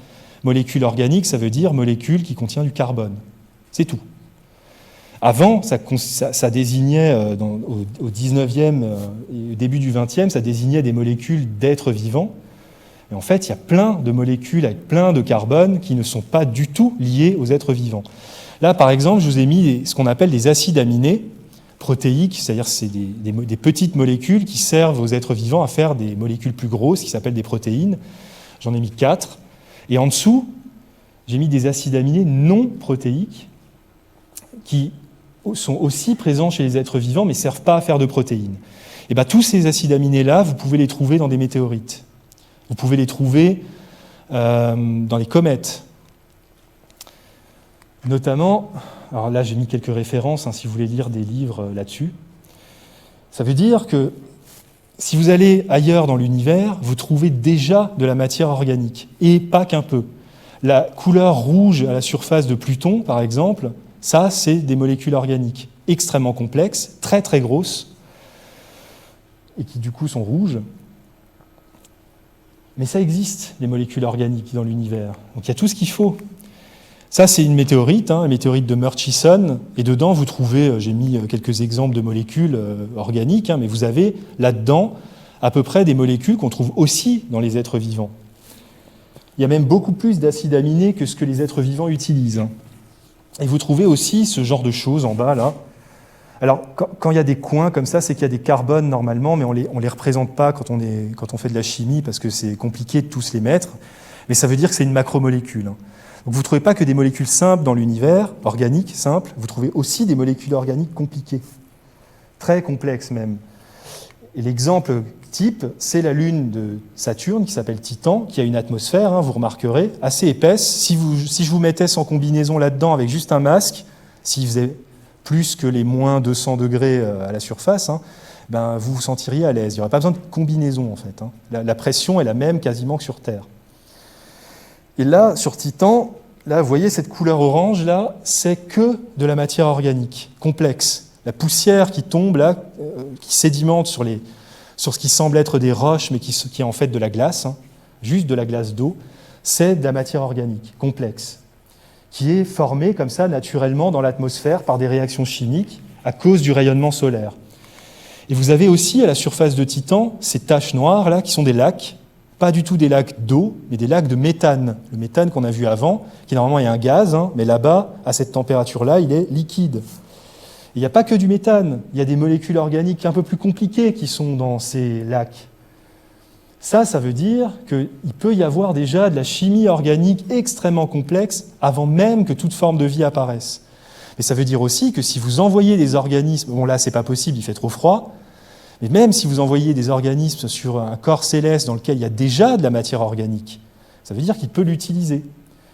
Molécule organique, ça veut dire molécule qui contient du carbone. C'est tout. Avant, ça désignait, au 19e et au début du 20e, ça désignait des molécules d'êtres vivants. Et en fait, il y a plein de molécules avec plein de carbone qui ne sont pas du tout liées aux êtres vivants. Là, par exemple, je vous ai mis ce qu'on appelle des acides aminés protéiques, c'est-à-dire c'est des petites molécules qui servent aux êtres vivants à faire des molécules plus grosses, qui s'appellent des protéines. J'en ai mis 4. Et en dessous, j'ai mis des acides aminés non protéiques qui sont aussi présents chez les êtres vivants, mais ne servent pas à faire de protéines. Et tous ces acides aminés-là, vous pouvez les trouver dans des météorites. Vous pouvez les trouver dans les comètes. Notamment, alors là j'ai mis quelques références si vous voulez lire des livres là-dessus. Ça veut dire que si vous allez ailleurs dans l'univers, vous trouvez déjà de la matière organique, et pas qu'un peu. La couleur rouge à la surface de Pluton, par exemple, ça c'est des molécules organiques extrêmement complexes, très très grosses, et qui du coup sont rouges. Mais ça existe, les molécules organiques dans l'univers. Donc il y a tout ce qu'il faut. Ça, c'est une météorite, la météorite de Murchison, et dedans, vous trouvez, j'ai mis quelques exemples de molécules organiques, mais vous avez là-dedans à peu près des molécules qu'on trouve aussi dans les êtres vivants. Il y a même beaucoup plus d'acides aminés que ce que les êtres vivants utilisent. Et vous trouvez aussi ce genre de choses en bas, là. Alors, quand il y a des coins comme ça, c'est qu'il y a des carbones normalement, mais on les représente pas quand on fait de la chimie, parce que c'est compliqué de tous les mettre, mais ça veut dire que c'est une macromolécule. Donc vous ne trouvez pas que des molécules simples dans l'univers, organiques, simples, vous trouvez aussi des molécules organiques compliquées, très complexes même. Et l'exemple type, c'est la lune de Saturne qui s'appelle Titan, qui a une atmosphère, vous remarquerez, assez épaisse. Si je vous mettais sans combinaison là-dedans avec juste un masque, s'il faisait plus que les moins 200 degrés à la surface, vous vous sentiriez à l'aise. Il n'y aurait pas besoin de combinaison en fait. La pression est la même quasiment que sur Terre. Et là, sur Titan, là, vous voyez cette couleur orange, là, c'est que de la matière organique, complexe. La poussière qui tombe, là, qui sédimente sur ce qui semble être des roches, mais qui est en fait de la glace, juste de la glace d'eau, c'est de la matière organique, complexe, qui est formée comme ça, naturellement, dans l'atmosphère, par des réactions chimiques, à cause du rayonnement solaire. Et vous avez aussi, à la surface de Titan, ces taches noires, là, qui sont des lacs, pas du tout des lacs d'eau, mais des lacs de méthane. Le méthane qu'on a vu avant, qui normalement est un gaz, mais là-bas, à cette température-là, il est liquide. Il n'y a pas que du méthane, il y a des molécules organiques un peu plus compliquées qui sont dans ces lacs. Ça veut dire qu'il peut y avoir déjà de la chimie organique extrêmement complexe avant même que toute forme de vie apparaisse. Mais ça veut dire aussi que si vous envoyez des organismes, bon là c'est pas possible, il fait trop froid, mais même si vous envoyez des organismes sur un corps céleste dans lequel il y a déjà de la matière organique, ça veut dire qu'il peut l'utiliser.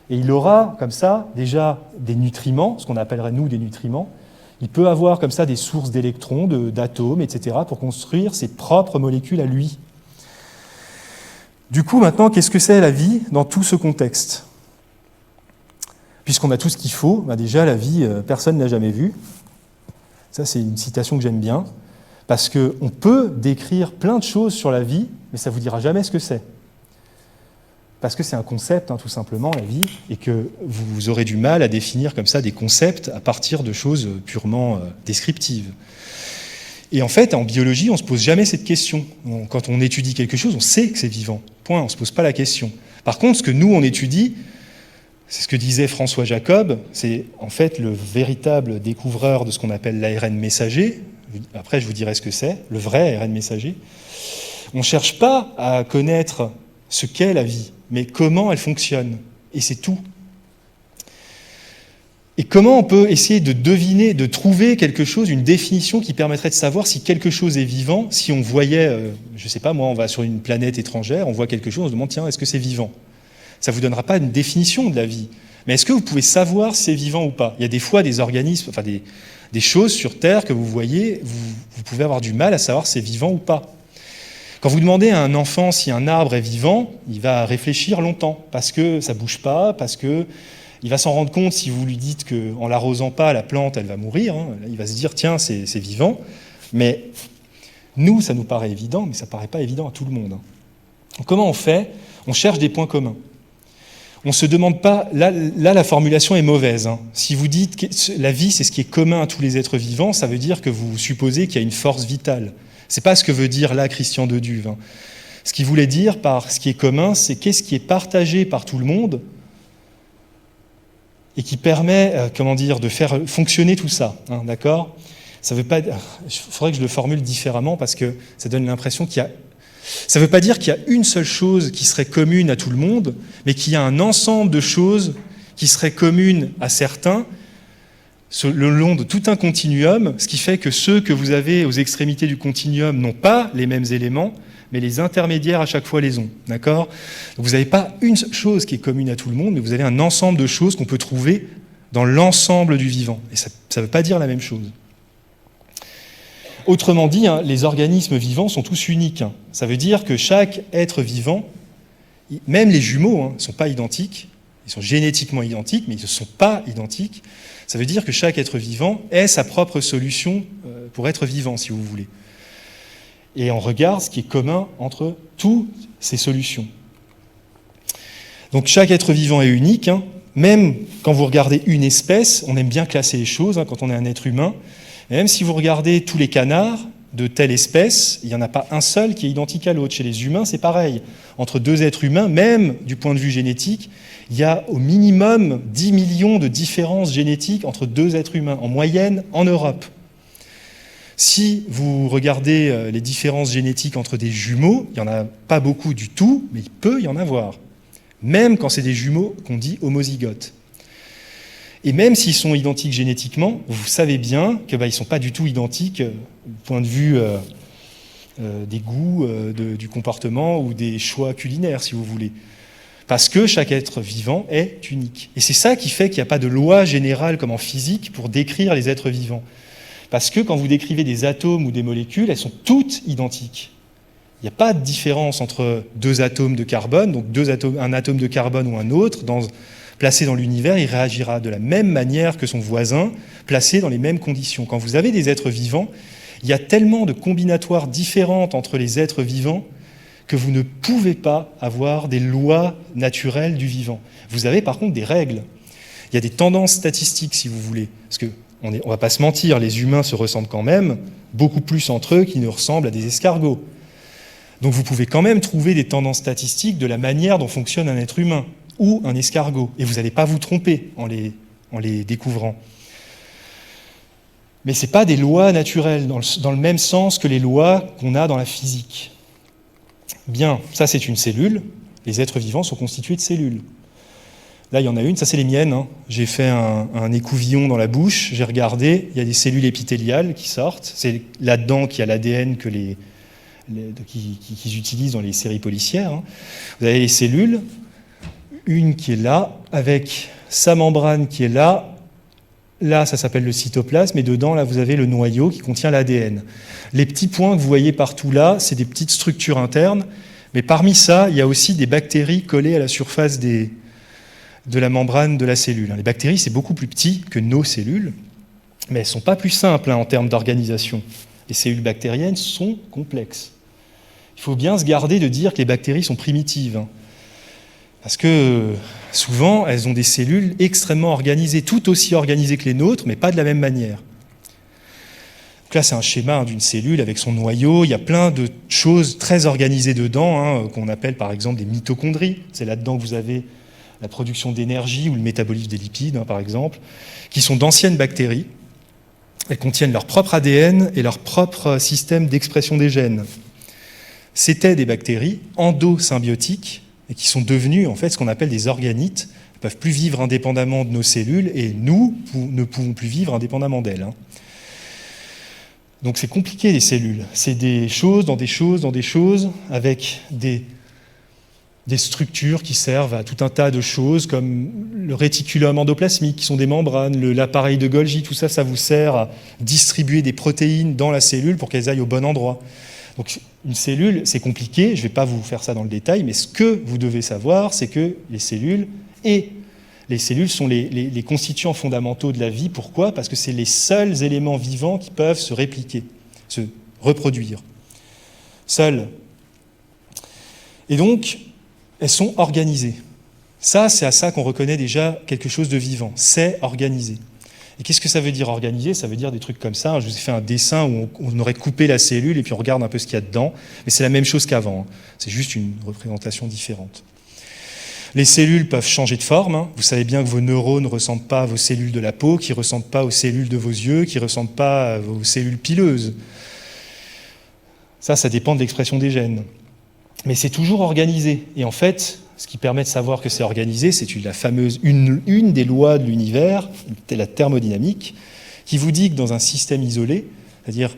Et il aura comme ça déjà des nutriments, ce qu'on appellerait nous des nutriments. Il peut avoir comme ça des sources d'électrons, d'atomes, etc., pour construire ses propres molécules à lui. Du coup, maintenant, qu'est-ce que c'est la vie dans tout ce contexte ? Puisqu'on a tout ce qu'il faut, déjà la vie, personne ne l'a jamais vue. Ça, c'est une citation que j'aime bien. Parce qu'on peut décrire plein de choses sur la vie, mais ça ne vous dira jamais ce que c'est. Parce que c'est un concept, tout simplement, la vie, et que vous aurez du mal à définir comme ça des concepts à partir de choses purement descriptives. Et en fait, en biologie, on ne se pose jamais cette question. Quand on étudie quelque chose, on sait que c'est vivant. Point, on ne se pose pas la question. Par contre, ce que nous, on étudie, c'est ce que disait François Jacob, c'est en fait le véritable découvreur de ce qu'on appelle l'ARN messager. Après, je vous dirai ce que c'est, le vrai ARN messager. On ne cherche pas à connaître ce qu'est la vie, mais comment elle fonctionne. Et c'est tout. Et comment on peut essayer de deviner, de trouver quelque chose, une définition qui permettrait de savoir si quelque chose est vivant, si on voyait, je ne sais pas, moi, on va sur une planète étrangère, on voit quelque chose, on se demande, tiens, est-ce que c'est vivant ? Ça ne vous donnera pas une définition de la vie. Mais est-ce que vous pouvez savoir si c'est vivant ou pas ? Il y a des fois des organismes, enfin des choses sur Terre que vous voyez, vous pouvez avoir du mal à savoir si c'est vivant ou pas. Quand vous demandez à un enfant si un arbre est vivant, il va réfléchir longtemps, parce que ça ne bouge pas, parce qu'il va s'en rendre compte si vous lui dites qu'en ne l'arrosant pas, la plante, elle va mourir. Il va se dire, tiens, c'est vivant. Mais nous, ça nous paraît évident, mais ça ne paraît pas évident à tout le monde. Donc, comment on fait ? On cherche des points communs. On ne se demande pas, là la formulation est mauvaise. Si vous dites que la vie, c'est ce qui est commun à tous les êtres vivants, ça veut dire que vous supposez qu'il y a une force vitale. Ce n'est pas ce que veut dire là Christian de Duve. Ce qu'il voulait dire par ce qui est commun, c'est qu'est-ce qui est partagé par tout le monde et qui permet, de faire fonctionner tout ça. D'accord ? Ça veut pas. Il faudrait que je le formule différemment parce que ça donne l'impression qu'il y a. Ça ne veut pas dire qu'il y a une seule chose qui serait commune à tout le monde, mais qu'il y a un ensemble de choses qui seraient communes à certains le long de tout un continuum, ce qui fait que ceux que vous avez aux extrémités du continuum n'ont pas les mêmes éléments, mais les intermédiaires à chaque fois les ont. D'accord ? Donc vous n'avez pas une seule chose qui est commune à tout le monde, mais vous avez un ensemble de choses qu'on peut trouver dans l'ensemble du vivant. Et ça ne veut pas dire la même chose. Autrement dit, les organismes vivants sont tous uniques. Ça veut dire que chaque être vivant, même les jumeaux, ne sont pas identiques, ils sont génétiquement identiques, mais ils ne sont pas identiques. Ça veut dire que chaque être vivant est sa propre solution pour être vivant, si vous voulez. Et on regarde ce qui est commun entre toutes ces solutions. Donc chaque être vivant est unique. Même quand vous regardez une espèce, on aime bien classer les choses quand on est un être humain. Et même si vous regardez tous les canards de telle espèce, il n'y en a pas un seul qui est identique à l'autre. Chez les humains, c'est pareil. Entre deux êtres humains, même du point de vue génétique, il y a au minimum 10 millions de différences génétiques entre deux êtres humains, en moyenne en Europe. Si vous regardez les différences génétiques entre des jumeaux, il n'y en a pas beaucoup du tout, mais il peut y en avoir. Même quand c'est des jumeaux qu'on dit homozygotes. Et même s'ils sont identiques génétiquement, vous savez bien qu'ils ne sont pas du tout identiques du point de vue des goûts, du comportement ou des choix culinaires, si vous voulez. Parce que chaque être vivant est unique. Et c'est ça qui fait qu'il n'y a pas de loi générale comme en physique pour décrire les êtres vivants. Parce que quand vous décrivez des atomes ou des molécules, elles sont toutes identiques. Il n'y a pas de différence entre deux atomes de carbone, donc un atome de carbone ou un autre, placé dans l'univers, il réagira de la même manière que son voisin, placé dans les mêmes conditions. Quand vous avez des êtres vivants, il y a tellement de combinatoires différentes entre les êtres vivants que vous ne pouvez pas avoir des lois naturelles du vivant. Vous avez par contre des règles. Il y a des tendances statistiques, si vous voulez. Parce qu'on ne va pas se mentir, les humains se ressemblent quand même beaucoup plus entre eux qu'ils ne ressemblent à des escargots. Donc vous pouvez quand même trouver des tendances statistiques de la manière dont fonctionne un être humain ou un escargot. Et vous n'allez pas vous tromper en les découvrant. Mais ce n'est pas des lois naturelles, dans le même sens que les lois qu'on a dans la physique. Bien, ça c'est une cellule. Les êtres vivants sont constitués de cellules. Là, il y en a une, ça c'est les miennes. Hein. J'ai fait un écouvillon dans la bouche, j'ai regardé, il y a des cellules épithéliales qui sortent. C'est là-dedans qu'il y a l'ADN qu'ils utilisent dans les séries policières. Hein. Vous avez les cellules, une qui est là, avec sa membrane qui est là. Là, ça s'appelle le cytoplasme, et dedans, là, vous avez le noyau qui contient l'ADN. Les petits points que vous voyez partout là, c'est des petites structures internes, mais parmi ça, il y a aussi des bactéries collées à la surface de la membrane de la cellule. Les bactéries, c'est beaucoup plus petit que nos cellules, mais elles ne sont pas plus simples en termes d'organisation. Les cellules bactériennes sont complexes. Il faut bien se garder de dire que les bactéries sont primitives. Parce que souvent, elles ont des cellules extrêmement organisées, tout aussi organisées que les nôtres, mais pas de la même manière. Donc là, c'est un schéma d'une cellule avec son noyau. Il y a plein de choses très organisées dedans, qu'on appelle par exemple des mitochondries. C'est là-dedans que vous avez la production d'énergie ou le métabolisme des lipides, par exemple, qui sont d'anciennes bactéries. Elles contiennent leur propre ADN et leur propre système d'expression des gènes. C'était des bactéries endosymbiotiques, et qui sont devenus en fait ce qu'on appelle des organites. Elles ne peuvent plus vivre indépendamment de nos cellules, et nous ne pouvons plus vivre indépendamment d'elles. Donc c'est compliqué les cellules. C'est des choses dans des choses dans des choses, avec des structures qui servent à tout un tas de choses, comme le réticulum endoplasmique, qui sont des membranes, l'appareil de Golgi, tout ça, ça vous sert à distribuer des protéines dans la cellule pour qu'elles aillent au bon endroit. Donc une cellule, c'est compliqué, je ne vais pas vous faire ça dans le détail, mais ce que vous devez savoir, c'est que les cellules sont les constituants fondamentaux de la vie. Pourquoi ? Parce que c'est les seuls éléments vivants qui peuvent se répliquer, se reproduire. Seuls. Et donc, elles sont organisées. Ça, c'est à ça qu'on reconnaît déjà quelque chose de vivant. C'est organisé. Et qu'est-ce que ça veut dire organiser ? Ça veut dire des trucs comme ça. Je vous ai fait un dessin où on aurait coupé la cellule et puis on regarde un peu ce qu'il y a dedans. Mais c'est la même chose qu'avant. C'est juste une représentation différente. Les cellules peuvent changer de forme. Vous savez bien que vos neurones ne ressemblent pas à vos cellules de la peau, qui ne ressemblent pas aux cellules de vos yeux, qui ne ressemblent pas à vos cellules pileuses. Ça dépend de l'expression des gènes. Mais c'est toujours organisé. Et en fait, ce qui permet de savoir que c'est organisé, c'est la fameuse une des lois de l'univers, la thermodynamique, qui vous dit que dans un système isolé, c'est-à-dire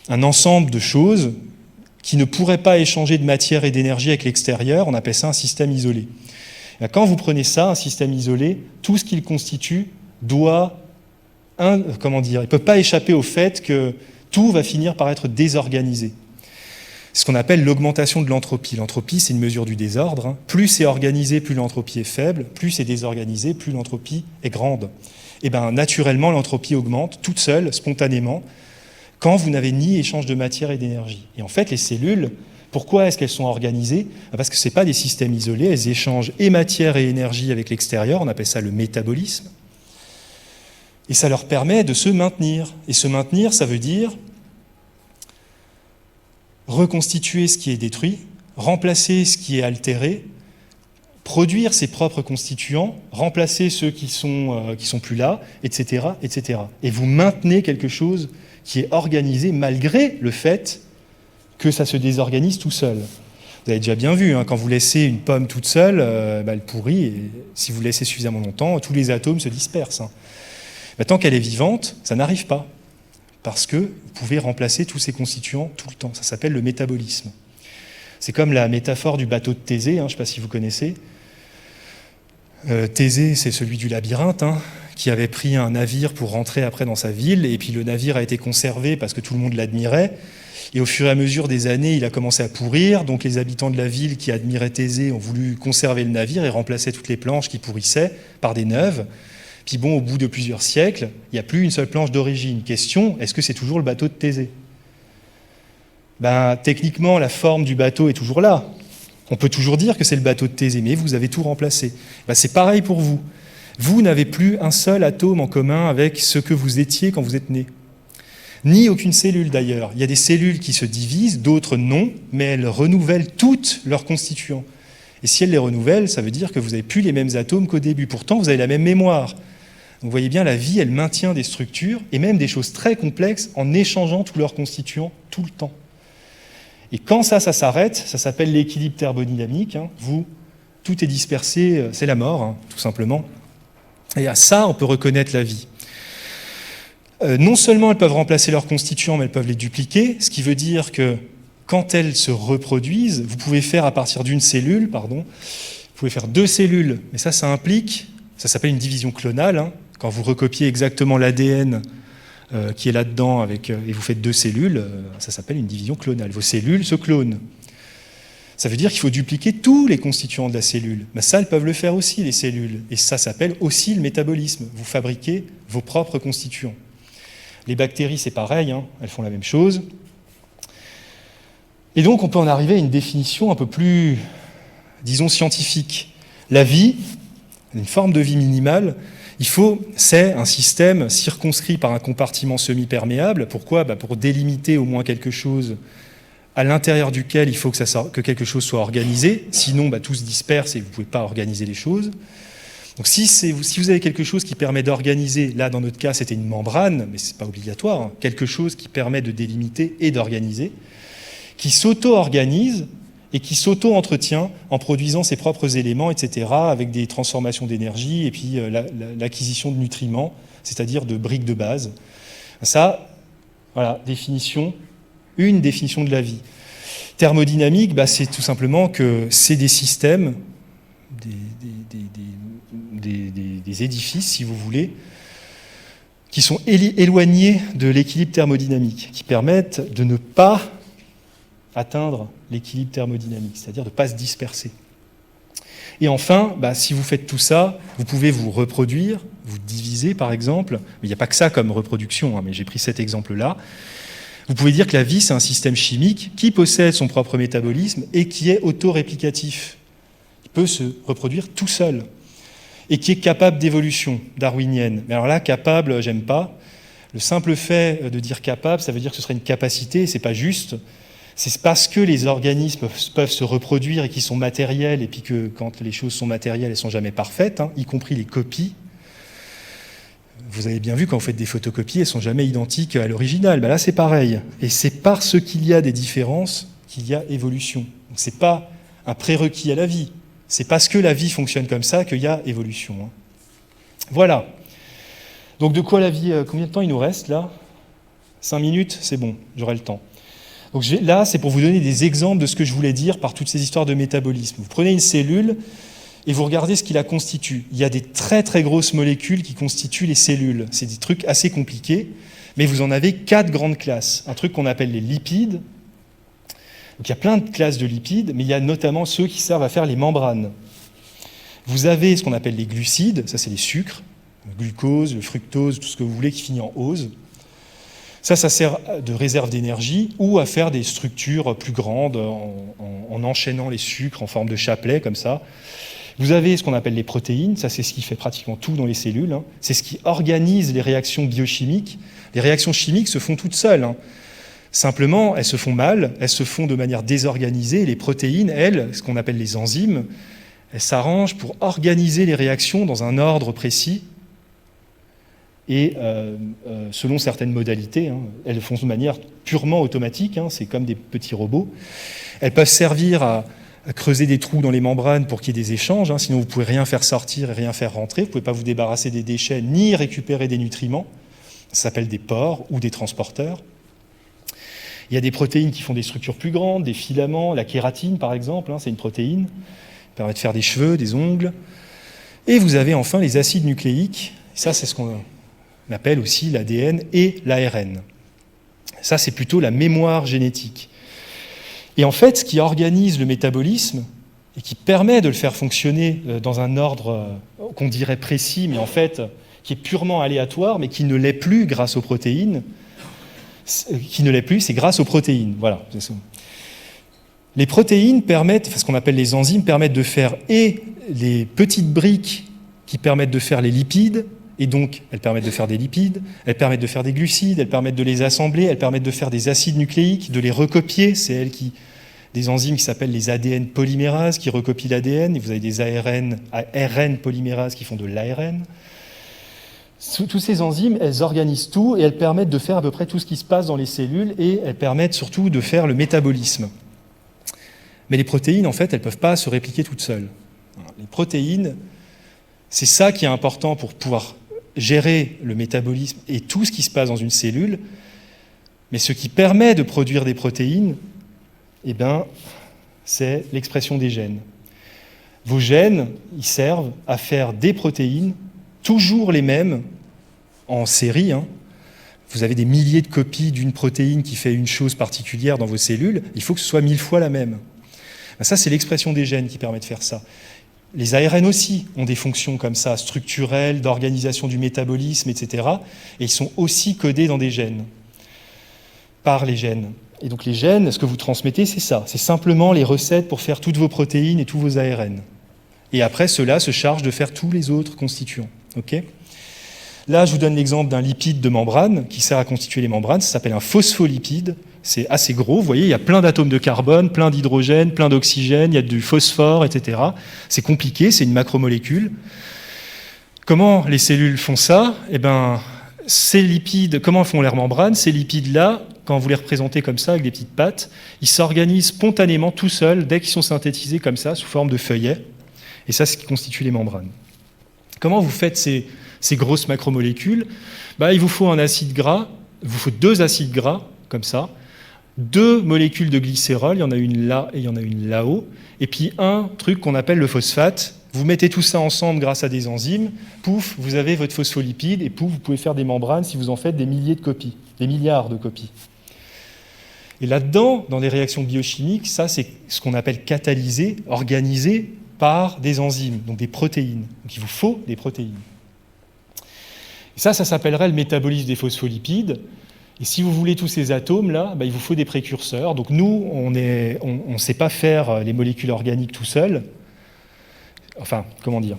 un ensemble de choses qui ne pourraient pas échanger de matière et d'énergie avec l'extérieur, on appelle ça un système isolé. Et quand vous prenez ça, un système isolé, tout ce qu'il constitue il ne peut pas échapper au fait que tout va finir par être désorganisé. C'est ce qu'on appelle l'augmentation de l'entropie. L'entropie, c'est une mesure du désordre. Plus c'est organisé, plus l'entropie est faible. Plus c'est désorganisé, plus l'entropie est grande. Et bien, naturellement, l'entropie augmente toute seule, spontanément, quand vous n'avez ni échange de matière et d'énergie. Et en fait, les cellules, pourquoi est-ce qu'elles sont organisées ? Parce que ce n'est pas des systèmes isolés, elles échangent et matière et énergie avec l'extérieur, on appelle ça le métabolisme. Et ça leur permet de se maintenir. Et se maintenir, ça veut dire reconstituer ce qui est détruit, remplacer ce qui est altéré, produire ses propres constituants, remplacer ceux qui sont plus là, etc., etc. Et vous maintenez quelque chose qui est organisé malgré le fait que ça se désorganise tout seul. Vous avez déjà bien vu, quand vous laissez une pomme toute seule, elle pourrit, et si vous laissez suffisamment longtemps, tous les atomes se dispersent. Mais tant qu'elle est vivante, ça n'arrive pas. parce que vous pouvez remplacer tous ces constituants tout le temps. Ça s'appelle le métabolisme. C'est comme la métaphore du bateau de Thésée, je ne sais pas si vous connaissez. Thésée, c'est celui du labyrinthe, qui avait pris un navire pour rentrer après dans sa ville, et puis le navire a été conservé parce que tout le monde l'admirait. Et au fur et à mesure des années, il a commencé à pourrir, donc les habitants de la ville qui admiraient Thésée ont voulu conserver le navire et remplacer toutes les planches qui pourrissaient par des neuves. Puis bon, au bout de plusieurs siècles, il n'y a plus une seule planche d'origine. Question, est-ce que c'est toujours le bateau de Thésée ? Techniquement, la forme du bateau est toujours là. On peut toujours dire que c'est le bateau de Thésée, mais vous avez tout remplacé. C'est pareil pour vous. Vous n'avez plus un seul atome en commun avec ce que vous étiez quand vous êtes né. Ni aucune cellule d'ailleurs. Il y a des cellules qui se divisent, d'autres non, mais elles renouvellent toutes leurs constituants. Et si elles les renouvellent, ça veut dire que vous n'avez plus les mêmes atomes qu'au début. Pourtant, vous avez la même mémoire. Donc, vous voyez bien, la vie, elle maintient des structures et même des choses très complexes en échangeant tous leurs constituants tout le temps. Et quand ça s'arrête, ça s'appelle l'équilibre thermodynamique. Tout est dispersé, c'est la mort, tout simplement. Et à ça, on peut reconnaître la vie. Non seulement elles peuvent remplacer leurs constituants, mais elles peuvent les dupliquer, ce qui veut dire que quand elles se reproduisent, vous pouvez faire à partir d'une cellule, vous pouvez faire 2 cellules, mais ça implique, ça s'appelle une division clonale, quand vous recopiez exactement l'ADN qui est là-dedans et vous faites 2 cellules, ça s'appelle une division clonale. Vos cellules se clonent. Ça veut dire qu'il faut dupliquer tous les constituants de la cellule. Mais ça, elles peuvent le faire aussi, les cellules. Et ça s'appelle aussi le métabolisme. Vous fabriquez vos propres constituants. Les bactéries, c'est pareil, elles font la même chose. Et donc, on peut en arriver à une définition un peu plus, disons, scientifique. La vie, une forme de vie minimale, c'est un système circonscrit par un compartiment semi-perméable. Pourquoi ? Pour délimiter au moins quelque chose à l'intérieur duquel il faut que quelque chose soit organisé. Sinon, tout se disperse et vous ne pouvez pas organiser les choses. Donc si vous avez quelque chose qui permet d'organiser, là dans notre cas c'était une membrane, mais ce n'est pas obligatoire, quelque chose qui permet de délimiter et d'organiser, qui s'auto-organise et qui s'auto-entretient en produisant ses propres éléments, etc., avec des transformations d'énergie et puis l'acquisition de nutriments, c'est-à-dire de briques de base. Ça, voilà, une définition de la vie. Thermodynamique, c'est tout simplement que c'est des systèmes, des édifices, si vous voulez, qui sont éloignés de l'équilibre thermodynamique, qui permettent de ne pas atteindre l'équilibre thermodynamique, c'est-à-dire de ne pas se disperser. Et enfin, si vous faites tout ça, vous pouvez vous reproduire, vous diviser par exemple, mais il n'y a pas que ça comme reproduction, mais j'ai pris cet exemple-là. Vous pouvez dire que la vie, c'est un système chimique qui possède son propre métabolisme et qui est auto-réplicatif. Il peut se reproduire tout seul et qui est capable d'évolution darwinienne. Mais alors là, capable, j'aime pas. Le simple fait de dire capable, ça veut dire que ce serait une capacité, et c'est pas juste. C'est parce que les organismes peuvent se reproduire et qu'ils sont matériels, et puis que quand les choses sont matérielles, elles ne sont jamais parfaites, y compris les copies. Vous avez bien vu, quand vous faites des photocopies, elles ne sont jamais identiques à l'original. Là, c'est pareil. Et c'est parce qu'il y a des différences qu'il y a évolution. Ce n'est pas un prérequis à la vie. C'est parce que la vie fonctionne comme ça qu'il y a évolution. Voilà. Donc de quoi la vie, combien de temps il nous reste là ? 5 minutes, c'est bon, j'aurai le temps. Donc là, c'est pour vous donner des exemples de ce que je voulais dire par toutes ces histoires de métabolisme. Vous prenez une cellule et vous regardez ce qui la constitue. Il y a des très très grosses molécules qui constituent les cellules. C'est des trucs assez compliqués, mais vous en avez 4 grandes classes. Un truc qu'on appelle les lipides. Donc il y a plein de classes de lipides, mais il y a notamment ceux qui servent à faire les membranes. Vous avez ce qu'on appelle les glucides, ça c'est les sucres, le glucose, le fructose, tout ce que vous voulez qui finit en ose. Ça sert de réserve d'énergie ou à faire des structures plus grandes en enchaînant les sucres en forme de chapelet, comme ça. Vous avez ce qu'on appelle les protéines, ça c'est ce qui fait pratiquement tout dans les cellules. C'est ce qui organise les réactions biochimiques. Les réactions chimiques se font toutes seules. Simplement, elles se font mal, elles se font de manière désorganisée. Les protéines, elles, ce qu'on appelle les enzymes, elles s'arrangent pour organiser les réactions dans un ordre précis et selon certaines modalités. Elles le font de manière purement automatique, c'est comme des petits robots. Elles peuvent servir à creuser des trous dans les membranes pour qu'il y ait des échanges, sinon vous ne pouvez rien faire sortir et rien faire rentrer, vous ne pouvez pas vous débarrasser des déchets ni récupérer des nutriments. Ça s'appelle des pores ou des transporteurs. Il y a des protéines qui font des structures plus grandes, des filaments, la kératine par exemple, c'est une protéine, qui permet de faire des cheveux, des ongles. Et vous avez enfin les acides nucléiques, ça c'est ce qu'on appelle aussi l'ADN et l'ARN. Ça c'est plutôt la mémoire génétique. Et en fait, ce qui organise le métabolisme et qui permet de le faire fonctionner dans un ordre qu'on dirait précis, mais en fait qui est purement aléatoire, mais qui ne l'est plus grâce aux protéines, c'est grâce aux protéines. Voilà. Les protéines permettent, ce qu'on appelle les enzymes, permettent de faire et les petites briques qui permettent de faire les lipides, et donc elles permettent de faire des lipides, elles permettent de faire des glucides, elles permettent de les assembler, elles permettent de faire des acides nucléiques, de les recopier, c'est elles qui... des enzymes qui s'appellent les ADN polymérases qui recopient l'ADN, et vous avez des ARN polymérases qui font de l'ARN. Toutes ces enzymes, elles organisent tout et elles permettent de faire à peu près tout ce qui se passe dans les cellules et elles permettent surtout de faire le métabolisme. Mais les protéines, en fait, elles ne peuvent pas se répliquer toutes seules. Les protéines, c'est ça qui est important pour pouvoir gérer le métabolisme et tout ce qui se passe dans une cellule. Mais ce qui permet de produire des protéines, eh ben, c'est l'expression des gènes. Vos gènes, ils servent à faire des protéines, toujours les mêmes, en série. Vous avez des milliers de copies d'une protéine qui fait une chose particulière dans vos cellules, il faut que ce soit 1000 fois la même. Ça, c'est l'expression des gènes qui permet de faire ça. Les ARN aussi ont des fonctions comme ça, structurelles, d'organisation du métabolisme, etc. Et ils sont aussi codés dans des gènes, par les gènes. Et donc les gènes, ce que vous transmettez, c'est ça. C'est simplement les recettes pour faire toutes vos protéines et tous vos ARN. Et après, cela se charge de faire tous les autres constituants. Okay ? Là, je vous donne l'exemple d'un lipide de membrane qui sert à constituer les membranes. Ça s'appelle un phospholipide. C'est assez gros. Vous voyez, il y a plein d'atomes de carbone, plein d'hydrogène, plein d'oxygène, il y a du phosphore, etc. C'est compliqué, c'est une macromolécule. Comment les cellules font ça ? Eh bien, ces lipides, comment font leurs membranes ? Ces lipides-là, quand vous les représentez comme ça, avec des petites pattes, ils s'organisent spontanément tout seuls dès qu'ils sont synthétisés comme ça, sous forme de feuillets. Et ça, c'est ce qui constitue les membranes. Comment vous faites ces grosses macromolécules ? Il vous faut un acide gras, il vous faut 2 acides gras, comme ça, 2 molécules de glycérol, il y en a une là et il y en a une là-haut, et puis un truc qu'on appelle le phosphate. Vous mettez tout ça ensemble grâce à des enzymes, pouf, vous avez votre phospholipide, et pouf, vous pouvez faire des membranes si vous en faites des milliers de copies, des milliards de copies. Et là-dedans, dans les réactions biochimiques, ça c'est ce qu'on appelle catalysé, organisé par des enzymes, donc des protéines. Donc il vous faut des protéines. Et ça s'appellerait le métabolisme des phospholipides. Et si vous voulez tous ces atomes-là, il vous faut des précurseurs. Donc nous, on ne sait pas faire les molécules organiques tout seul. Enfin, comment dire ?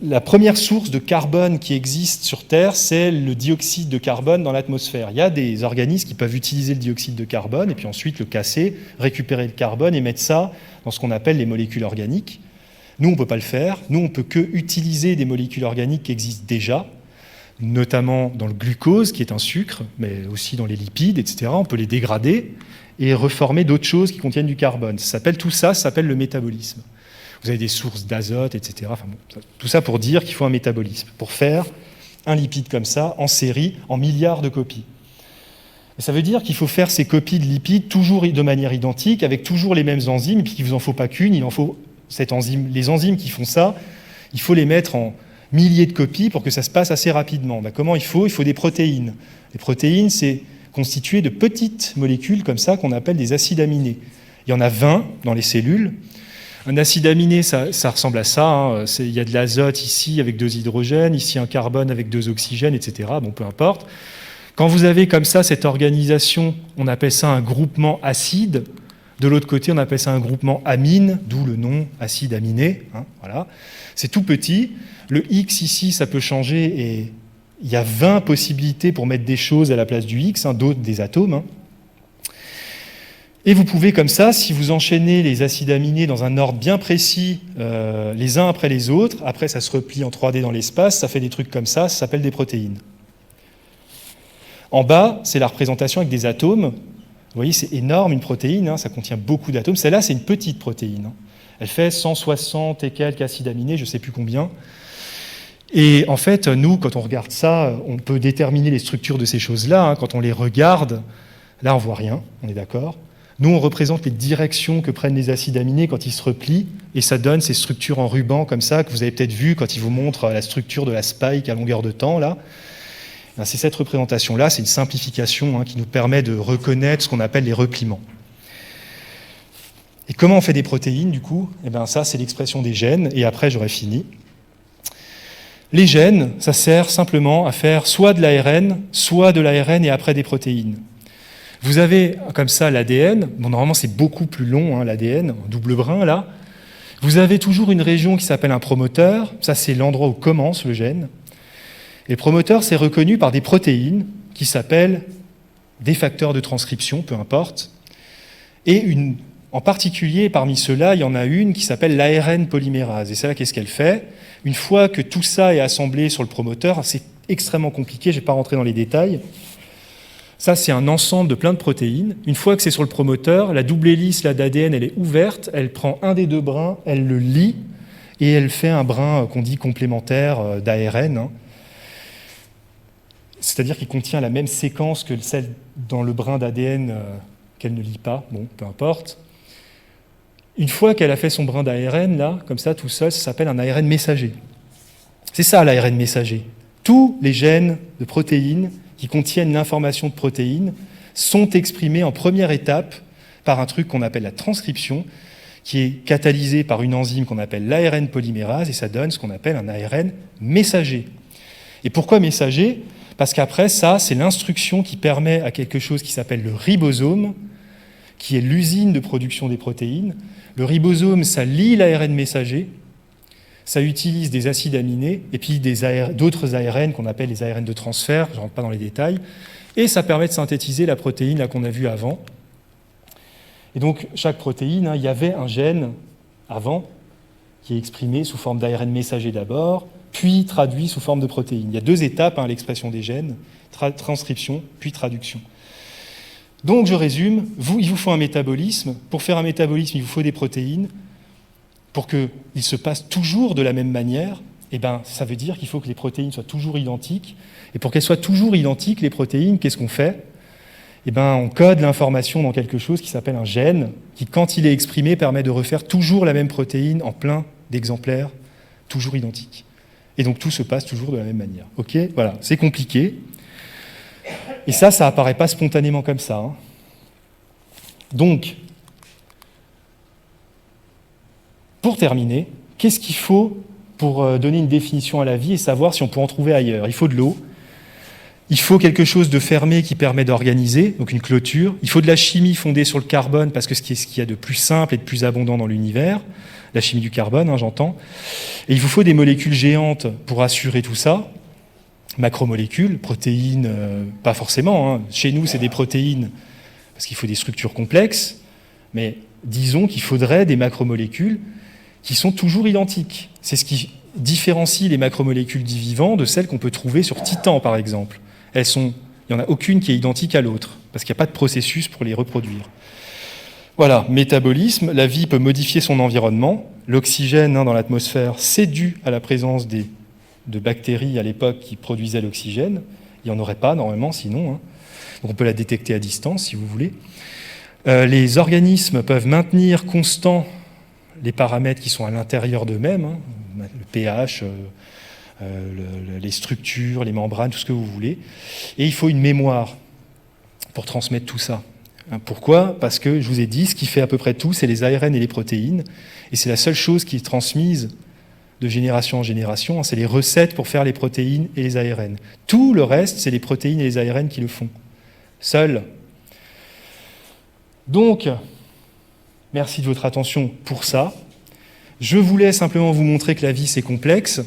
La première source de carbone qui existe sur Terre, c'est le dioxyde de carbone dans l'atmosphère. Il y a des organismes qui peuvent utiliser le dioxyde de carbone et puis ensuite le casser, récupérer le carbone et mettre ça dans ce qu'on appelle les molécules organiques. Nous, on ne peut pas le faire. Nous, on ne peut que utiliser des molécules organiques qui existent déjà, notamment dans le glucose, qui est un sucre, mais aussi dans les lipides, etc. On peut les dégrader et reformer d'autres choses qui contiennent du carbone. Tout ça s'appelle le métabolisme. Vous avez des sources d'azote, etc. Enfin, bon, tout ça pour dire qu'il faut un métabolisme, pour faire un lipide comme ça, en série, en milliards de copies. Et ça veut dire qu'il faut faire ces copies de lipides toujours de manière identique, avec toujours les mêmes enzymes, et puis qu'il ne vous en faut pas qu'une, il en faut cette enzyme. Les enzymes qui font ça, il faut les mettre en milliers de copies pour que ça se passe assez rapidement. Comment il faut ? Il faut des protéines. Les protéines, c'est constitué de petites molécules comme ça qu'on appelle des acides aminés. Il y en a 20 dans les cellules. Un acide aminé, ça ressemble à ça. Il y a de l'azote ici avec 2 hydrogènes, ici un carbone avec 2 oxygènes, etc. Bon, peu importe. Quand vous avez comme ça cette organisation, on appelle ça un groupement acide. De l'autre côté, on appelle ça un groupement amine, d'où le nom acide aminé. Voilà. C'est tout petit. Le X ici, ça peut changer et il y a 20 possibilités pour mettre des choses à la place du X, d'autres des atomes. Et vous pouvez comme ça, si vous enchaînez les acides aminés dans un ordre bien précis, les uns après les autres, après ça se replie en 3D dans l'espace, ça fait des trucs comme ça s'appelle des protéines. En bas, c'est la représentation avec des atomes. Vous voyez, c'est énorme une protéine, ça contient beaucoup d'atomes. Celle-là, c'est une petite protéine. Elle fait 160 et quelques acides aminés, je ne sais plus combien. Et en fait, nous, quand on regarde ça, on peut déterminer les structures de ces choses-là. Hein. Quand on les regarde, là, on ne voit rien, on est d'accord. Nous, on représente les directions que prennent les acides aminés quand ils se replient, et ça donne ces structures en ruban comme ça, que vous avez peut-être vu quand ils vous montrent la structure de la spike à longueur de temps, là. C'est cette représentation-là, c'est une simplification qui nous permet de reconnaître ce qu'on appelle les repliements. Et comment on fait des protéines, du coup ? Eh bien, ça, c'est l'expression des gènes, et après, j'aurai fini. Les gènes, ça sert simplement à faire soit de l'ARN et après des protéines. Vous avez comme ça l'ADN, bon, normalement c'est beaucoup plus long, l'ADN, en double brin là. Vous avez toujours une région qui s'appelle un promoteur, ça c'est l'endroit où commence le gène. Et le promoteur, c'est reconnu par des protéines qui s'appellent des facteurs de transcription, peu importe. Et en particulier, parmi ceux-là, il y en a une qui s'appelle l'ARN polymérase. Et celle-là, qu'est-ce qu'elle fait ? Une fois que tout ça est assemblé sur le promoteur, c'est extrêmement compliqué, je ne vais pas rentrer dans les détails. Ça, c'est un ensemble de plein de protéines. Une fois que c'est sur le promoteur, la double hélice d'ADN, elle est ouverte, elle prend un des deux brins, elle le lie, et elle fait un brin qu'on dit complémentaire d'ARN. C'est-à-dire qu'il contient la même séquence que celle dans le brin d'ADN qu'elle ne lie pas, bon, peu importe. Une fois qu'elle a fait son brin d'ARN, là, comme ça, tout seul, ça s'appelle un ARN messager. C'est ça, l'ARN messager. Tous les gènes de protéines qui contiennent l'information de protéines sont exprimés en première étape par un truc qu'on appelle la transcription, qui est catalysé par une enzyme qu'on appelle l'ARN polymérase, et ça donne ce qu'on appelle un ARN messager. Et pourquoi messager ? Parce qu'après, ça, c'est l'instruction qui permet à quelque chose qui s'appelle le ribosome, qui est l'usine de production des protéines. Le ribosome, ça lie l'ARN messager, ça utilise des acides aminés, et puis d'autres ARN qu'on appelle les ARN de transfert, je ne rentre pas dans les détails, et ça permet de synthétiser la protéine là, qu'on a vue avant. Et donc, chaque protéine, il y avait un gène avant, qui est exprimé sous forme d'ARN messager d'abord, puis traduit sous forme de protéines. Il y a deux étapes à l'expression des gènes, transcription, puis traduction. Donc, je résume, il vous faut un métabolisme. Pour faire un métabolisme, il vous faut des protéines. Pour qu'il se passe toujours de la même manière, ça veut dire qu'il faut que les protéines soient toujours identiques. Et pour qu'elles soient toujours identiques, les protéines, qu'est-ce qu'on fait ? On code l'information dans quelque chose qui s'appelle un gène, qui, quand il est exprimé, permet de refaire toujours la même protéine en plein d'exemplaires, toujours identiques. Et donc, tout se passe toujours de la même manière. Ok ? Voilà, c'est compliqué. Et ça apparaît pas spontanément comme ça. Donc, pour terminer, qu'est-ce qu'il faut pour donner une définition à la vie et savoir si on peut en trouver ailleurs ? Il faut de l'eau, il faut quelque chose de fermé qui permet d'organiser, donc une clôture, il faut de la chimie fondée sur le carbone, parce que c'est ce qu'il y a de plus simple et de plus abondant dans l'univers, la chimie du carbone, j'entends, et il vous faut des molécules géantes pour assurer tout ça, macromolécules, protéines, pas forcément, chez nous c'est des protéines, parce qu'il faut des structures complexes, mais disons qu'il faudrait des macromolécules qui sont toujours identiques. C'est ce qui différencie les macromolécules dits vivants de celles qu'on peut trouver sur Titan, par exemple. Il n'y en a aucune qui est identique à l'autre, parce qu'il n'y a pas de processus pour les reproduire. Voilà, métabolisme, la vie peut modifier son environnement. L'oxygène dans l'atmosphère, c'est dû à la présence de bactéries à l'époque qui produisaient l'oxygène. Il n'y en aurait pas normalement sinon. Donc on peut la détecter à distance si vous voulez. Les organismes peuvent maintenir constants les paramètres qui sont à l'intérieur d'eux-mêmes, le pH, les structures, les membranes, tout ce que vous voulez. Et il faut une mémoire pour transmettre tout ça. Pourquoi ? Parce que, je vous ai dit, ce qui fait à peu près tout, c'est les ARN et les protéines. Et c'est la seule chose qui est transmise de génération en génération, c'est les recettes pour faire les protéines et les ARN. Tout le reste, c'est les protéines et les ARN qui le font. Seuls. Donc, merci de votre attention pour ça. Je voulais simplement vous montrer que la vie, c'est complexe,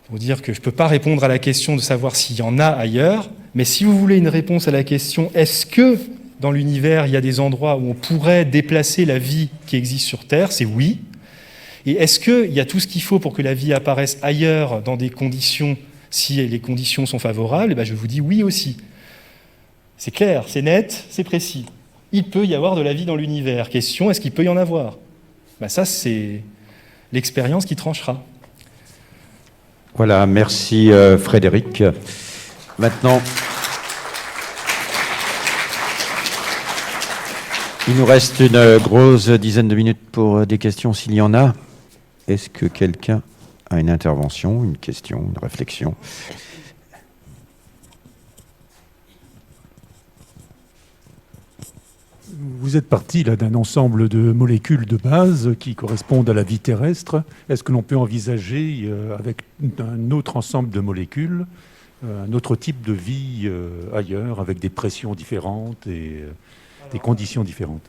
pour dire que je ne peux pas répondre à la question de savoir s'il y en a ailleurs, mais si vous voulez une réponse à la question « Est-ce que dans l'univers, il y a des endroits où on pourrait déplacer la vie qui existe sur Terre ?» C'est oui. Et est-ce qu'il y a tout ce qu'il faut pour que la vie apparaisse ailleurs dans des conditions, si les conditions sont favorables ? Je vous dis oui aussi. C'est clair, c'est net, c'est précis. Il peut y avoir de la vie dans l'univers. Question, est-ce qu'il peut y en avoir ? Ça, c'est l'expérience qui tranchera. Voilà, merci Frédéric. Maintenant, il nous reste une grosse dizaine de minutes pour des questions s'il y en a. Est-ce que quelqu'un a une intervention, une question, une réflexion ? Vous êtes parti là d'un ensemble de molécules de base qui correspondent à la vie terrestre. Est-ce que l'on peut envisager avec un autre ensemble de molécules, un autre type de vie ailleurs, avec des pressions différentes et des conditions différentes?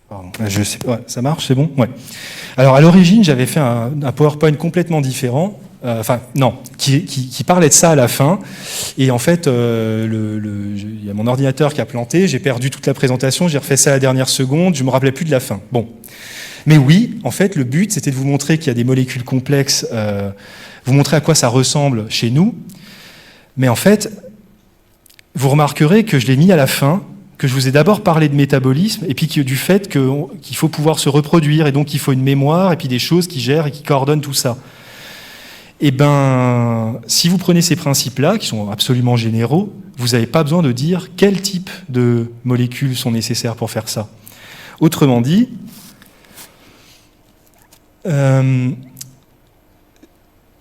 Pardon, je sais pas, ça marche, c'est bon? Ouais. Alors à l'origine, j'avais fait un PowerPoint complètement différent, qui parlait de ça à la fin. Et en fait, il y a mon ordinateur qui a planté, j'ai perdu toute la présentation, j'ai refait ça à la dernière seconde, je me rappelais plus de la fin. Bon. Mais oui, en fait, le but, c'était de vous montrer qu'il y a des molécules complexes, vous montrer à quoi ça ressemble chez nous. Mais en fait, vous remarquerez que je l'ai mis à la fin, que je vous ai d'abord parlé de métabolisme, et puis du fait qu'il faut pouvoir se reproduire, et donc il faut une mémoire, et puis des choses qui gèrent et qui coordonnent tout ça. Eh bien, si vous prenez ces principes-là, qui sont absolument généraux, vous n'avez pas besoin de dire quel type de molécules sont nécessaires pour faire ça. Autrement dit, je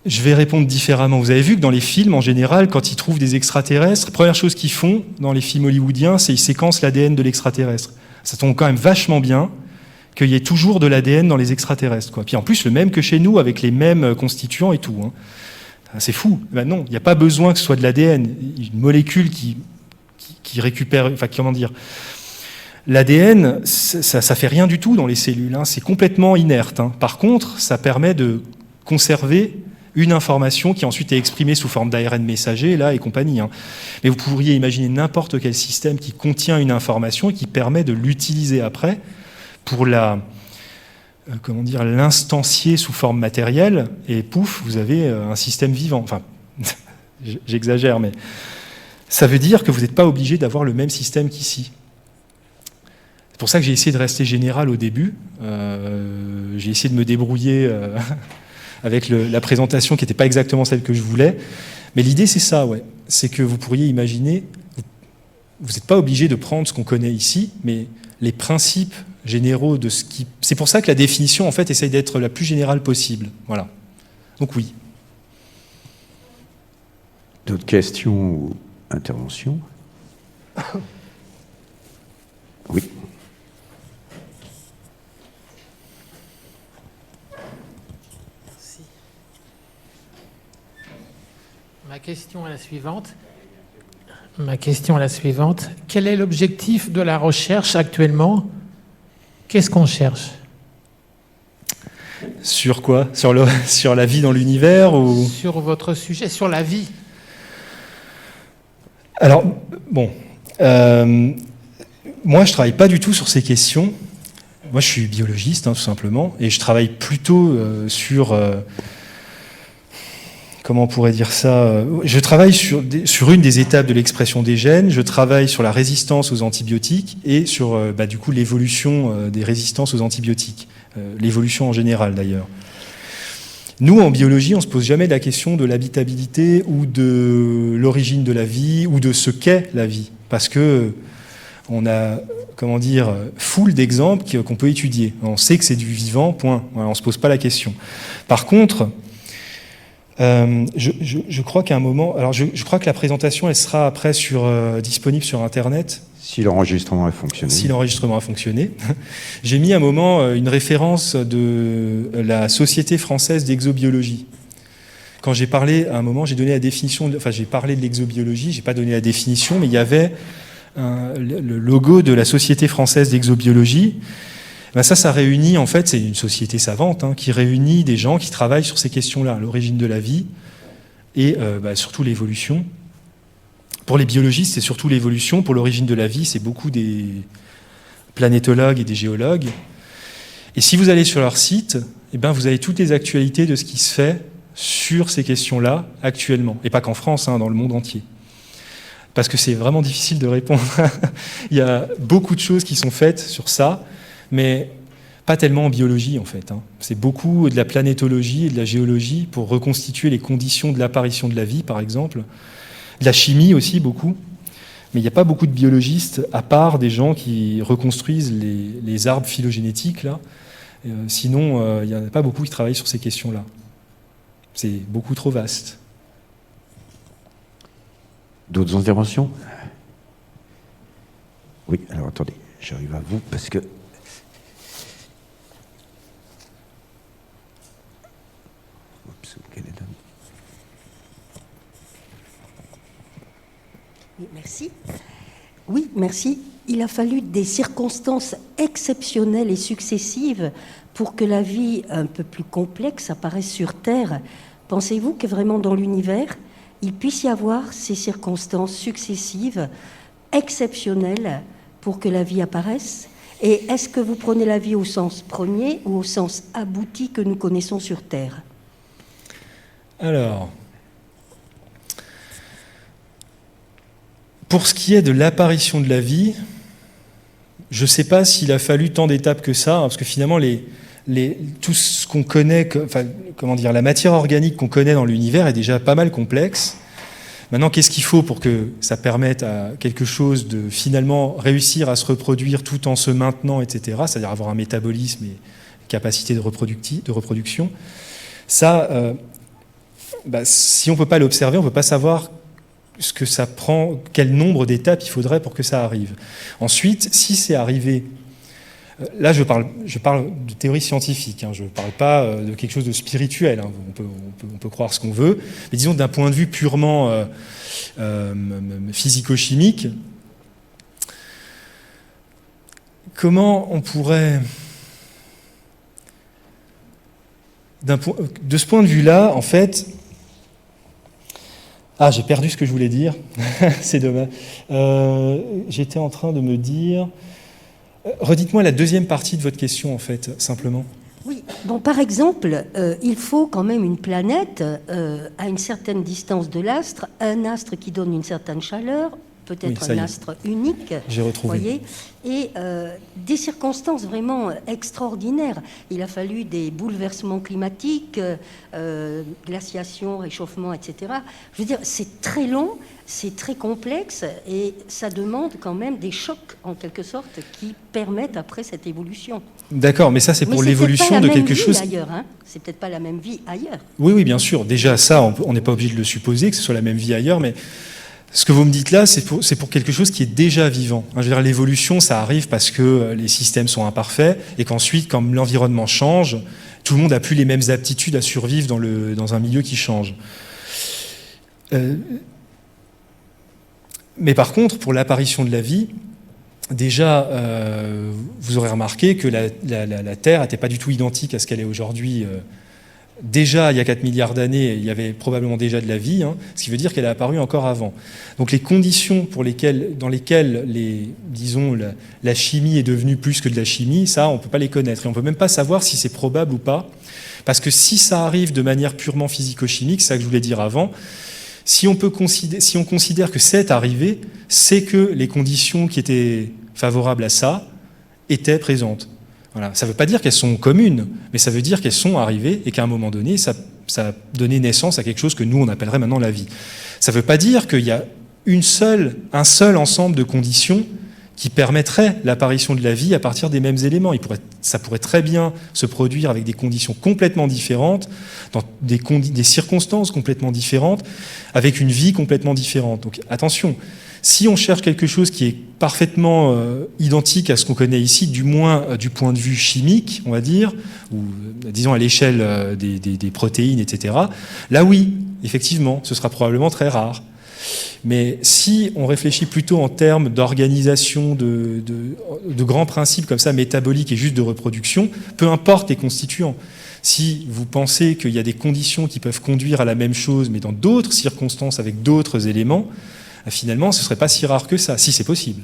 vais répondre différemment. Vous avez vu que dans les films, en général, quand ils trouvent des extraterrestres, la première chose qu'ils font dans les films hollywoodiens, c'est qu'ils séquencent l'ADN de l'extraterrestre. Ça tombe quand même vachement bien qu'il y ait toujours de l'ADN dans les extraterrestres, quoi. Puis en plus, le même que chez nous, avec les mêmes constituants et tout. Hein. C'est fou. Ben non, il n'y a pas besoin que ce soit de l'ADN. Une molécule qui récupère... Enfin, comment dire ? L'ADN, ça fait rien du tout dans les cellules. Hein. C'est complètement inerte. Hein. Par contre, ça permet de conserver une information qui ensuite est exprimée sous forme d'ARN messager, là, et compagnie. Hein. Mais vous pourriez imaginer n'importe quel système qui contient une information et qui permet de l'utiliser après pour l'instancier sous forme matérielle, et pouf, vous avez un système vivant. Enfin, j'exagère, mais ça veut dire que vous n'êtes pas obligé d'avoir le même système qu'ici. C'est pour ça que j'ai essayé de rester général au début. J'ai essayé de me débrouiller avec la présentation qui n'était pas exactement celle que je voulais. Mais l'idée, c'est ça, ouais. C'est que vous pourriez imaginer, vous n'êtes pas obligé de prendre ce qu'on connaît ici, mais les principes généraux de ce qui... C'est pour ça que la définition, en fait, essaye d'être la plus générale possible. Voilà. Donc oui. D'autres questions ou interventions? Oui. Merci. Ma question est la suivante. Quel est l'objectif de la recherche actuellement? Qu'est-ce qu'on cherche? Sur quoi? Sur la vie dans l'univers ou... Sur votre sujet, sur la vie. Alors, bon, moi je travaille pas du tout sur ces questions. Moi je suis biologiste, hein, tout simplement, et je travaille plutôt sur... comment on pourrait dire ça? Je travaille sur une des étapes de l'expression des gènes, je travaille sur la résistance aux antibiotiques et sur du coup l'évolution des résistances aux antibiotiques, l'évolution en général d'ailleurs. Nous, en biologie, on ne se pose jamais la question de l'habitabilité ou de l'origine de la vie ou de ce qu'est la vie, parce que on a, comment dire, foule d'exemples qu'on peut étudier. On sait que c'est du vivant, point. Voilà, on ne se pose pas la question. Par contre, je crois qu'à un moment, alors je crois que la présentation elle sera après disponible sur Internet. Si l'enregistrement a fonctionné. Si l'enregistrement a fonctionné. J'ai mis à un moment une référence de la Société française d'exobiologie. Quand j'ai parlé, à un moment, j'ai donné la définition, j'ai parlé de l'exobiologie, j'ai pas donné la définition, mais il y avait le logo de la Société française d'exobiologie. Ben ça réunit, en fait, c'est une société savante qui réunit des gens qui travaillent sur ces questions-là, l'origine de la vie et surtout l'évolution. Pour les biologistes, c'est surtout l'évolution. Pour l'origine de la vie, c'est beaucoup des planétologues et des géologues. Et si vous allez sur leur site, vous avez toutes les actualités de ce qui se fait sur ces questions-là actuellement. Et pas qu'en France, dans le monde entier. Parce que c'est vraiment difficile de répondre. Il y a beaucoup de choses qui sont faites sur ça. Mais Pas tellement en biologie, en fait. C'est beaucoup de la planétologie et de la géologie pour reconstituer les conditions de l'apparition de la vie, par exemple. De la chimie aussi, beaucoup. Mais il n'y a pas beaucoup de biologistes, à part des gens qui reconstruisent les arbres phylogénétiques, là. Sinon, il n'y en a pas beaucoup qui travaillent sur ces questions-là. C'est beaucoup trop vaste. D'autres interventions? Oui, alors attendez, j'arrive à vous parce que... Oups, quelle est la... Oui, merci. Oui, merci. Il a fallu des circonstances exceptionnelles et successives pour que la vie un peu plus complexe apparaisse sur Terre. Pensez-vous que vraiment dans l'univers, il puisse y avoir ces circonstances successives, exceptionnelles, pour que la vie apparaisse? Et est-ce que vous prenez la vie au sens premier ou au sens abouti que nous connaissons sur Terre? Alors, pour ce qui est de l'apparition de la vie, je ne sais pas s'il a fallu tant d'étapes que ça, parce que finalement, tout ce qu'on connaît, la matière organique qu'on connaît dans l'univers est déjà pas mal complexe. Maintenant, qu'est-ce qu'il faut pour que ça permette à quelque chose de finalement réussir à se reproduire tout en se maintenant, etc., c'est-à-dire avoir un métabolisme et capacité de reproduction. Ça, si on ne peut pas l'observer, on ne peut pas savoir ce que ça prend, quel nombre d'étapes il faudrait pour que ça arrive. Ensuite, si c'est arrivé, là je parle de théorie scientifique, je ne parle pas de quelque chose de spirituel, on peut croire ce qu'on veut, mais disons d'un point de vue purement physico-chimique, comment on pourrait... De ce point de vue-là, en fait... Ah, j'ai perdu ce que je voulais dire. C'est dommage. J'étais en train de me dire... Redites-moi la deuxième partie de votre question, en fait, simplement. Oui, bon, par exemple, il faut quand même une planète à une certaine distance de l'astre, un astre qui donne une certaine chaleur, peut-être un astre unique, j'ai retrouvé. Voyez, et des circonstances vraiment extraordinaires. Il a fallu des bouleversements climatiques, glaciation, réchauffement, etc. Je veux dire, c'est très long, c'est très complexe, et ça demande quand même des chocs, en quelque sorte, qui permettent après cette évolution. D'accord, mais ça, c'est pour l'évolution de quelque chose... C'est peut-être pas la même vie ailleurs. Oui, bien sûr. Déjà, ça, on n'est pas obligé de le supposer, que ce soit la même vie ailleurs, mais... Ce que vous me dites là, c'est pour quelque chose qui est déjà vivant. Je veux dire, l'évolution, ça arrive parce que les systèmes sont imparfaits et qu'ensuite, comme l'environnement change, tout le monde n'a plus les mêmes aptitudes à survivre dans un milieu qui change. Mais par contre, pour l'apparition de la vie, déjà, vous aurez remarqué que la Terre n'était pas du tout identique à ce qu'elle est aujourd'hui. Déjà, il y a 4 milliards d'années, il y avait probablement déjà de la vie, ce qui veut dire qu'elle a apparu encore avant. Donc les conditions dans lesquelles la chimie est devenue plus que de la chimie, ça, on ne peut pas les connaître. Et on ne peut même pas savoir si c'est probable ou pas. Parce que si ça arrive de manière purement physico-chimique, c'est ça que je voulais dire avant, si on considère que c'est arrivé, c'est que les conditions qui étaient favorables à ça étaient présentes. Voilà. Ça ne veut pas dire qu'elles sont communes, mais ça veut dire qu'elles sont arrivées et qu'à un moment donné, ça a donné naissance à quelque chose que nous, on appellerait maintenant la vie. Ça ne veut pas dire qu'il y a un seul ensemble de conditions qui permettrait l'apparition de la vie à partir des mêmes éléments. Ça pourrait très bien se produire avec des conditions complètement différentes, dans des circonstances complètement différentes, avec une vie complètement différente. Donc attention, si on cherche quelque chose qui est parfaitement identique à ce qu'on connaît ici, du moins du point de vue chimique, on va dire, ou disons à l'échelle des protéines, etc., là oui, effectivement, ce sera probablement très rare. Mais si on réfléchit plutôt en termes d'organisation, de grands principes comme ça, métaboliques et juste de reproduction, peu importe les constituants. Si vous pensez qu'il y a des conditions qui peuvent conduire à la même chose, mais dans d'autres circonstances, avec d'autres éléments, finalement, ce ne serait pas si rare que ça, si c'est possible.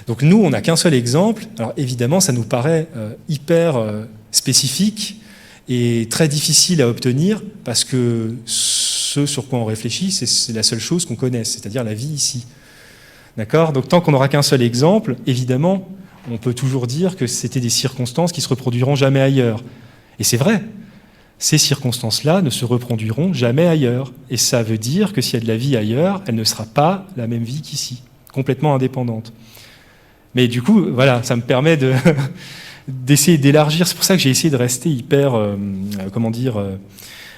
Donc nous, on n'a qu'un seul exemple. Alors évidemment, ça nous paraît hyper spécifique et très difficile à obtenir, parce que ce sur quoi on réfléchit, c'est la seule chose qu'on connaisse, c'est-à-dire la vie ici. D'accord ? Donc tant qu'on n'aura qu'un seul exemple, évidemment, on peut toujours dire que c'était des circonstances qui se reproduiront jamais ailleurs. Et c'est vrai, ces circonstances-là ne se reproduiront jamais ailleurs. Et ça veut dire que s'il y a de la vie ailleurs, elle ne sera pas la même vie qu'ici, complètement indépendante. Mais du coup, voilà, ça me permet d'essayer d'élargir. C'est pour ça que j'ai essayé de rester hyper,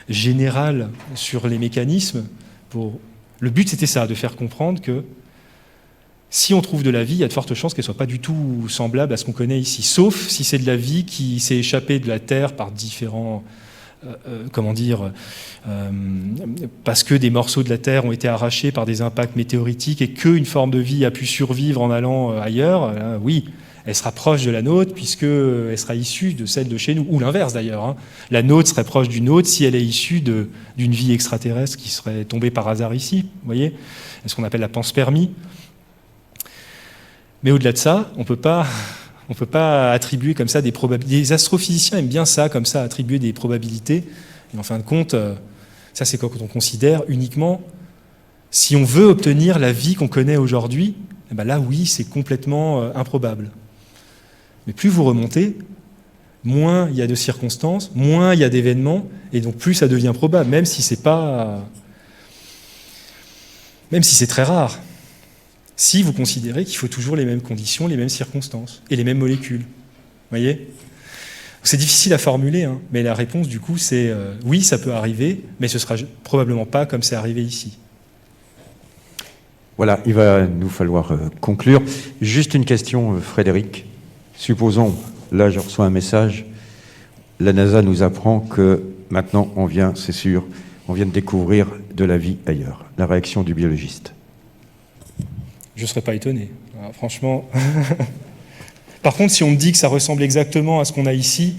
général sur les mécanismes. Le but, c'était ça, de faire comprendre que si on trouve de la vie, il y a de fortes chances qu'elle ne soit pas du tout semblable à ce qu'on connaît ici, sauf si c'est de la vie qui s'est échappée de la Terre par différents... parce que des morceaux de la Terre ont été arrachés par des impacts météoritiques et qu'une forme de vie a pu survivre en allant ailleurs, oui, elle sera proche de la nôtre puisqu'elle sera issue de celle de chez nous, ou l'inverse d'ailleurs. Hein. La nôtre serait proche d'une autre si elle est issue d'une vie extraterrestre qui serait tombée par hasard ici, vous voyez, c'est ce qu'on appelle la panspermie. Mais au-delà de ça, on ne peut pas attribuer comme ça des probabilités. Les astrophysiciens aiment bien ça, comme ça, attribuer des probabilités. Et en fin de compte, ça c'est quand on considère uniquement, si on veut obtenir la vie qu'on connaît aujourd'hui, eh ben là oui, c'est complètement improbable. Mais plus vous remontez, moins il y a de circonstances, moins il y a d'événements, et donc plus ça devient probable, même si c'est très rare. Si vous considérez qu'il faut toujours les mêmes conditions, les mêmes circonstances et les mêmes molécules. Vous voyez ? C'est difficile à formuler, hein, mais la réponse du coup c'est oui, ça peut arriver, mais ce ne sera probablement pas comme c'est arrivé ici. Voilà, il va nous falloir conclure. Juste une question, Frédéric. Supposons, là je reçois un message, la NASA nous apprend que maintenant on vient, c'est sûr, on vient de découvrir de la vie ailleurs. La réaction du biologiste. Je ne serais pas étonné. Alors, franchement. Par contre, si on me dit que ça ressemble exactement à ce qu'on a ici,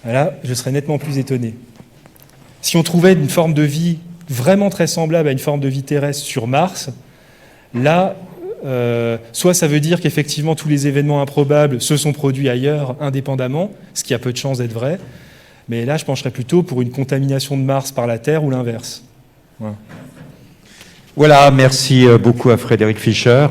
là, je serais nettement plus étonné. Si on trouvait une forme de vie vraiment très semblable à une forme de vie terrestre sur Mars, là, soit ça veut dire qu'effectivement tous les événements improbables se sont produits ailleurs indépendamment, ce qui a peu de chances d'être vrai, mais là, je pencherais plutôt pour une contamination de Mars par la Terre ou l'inverse. Voilà. Voilà, merci beaucoup à Frédéric Fischer.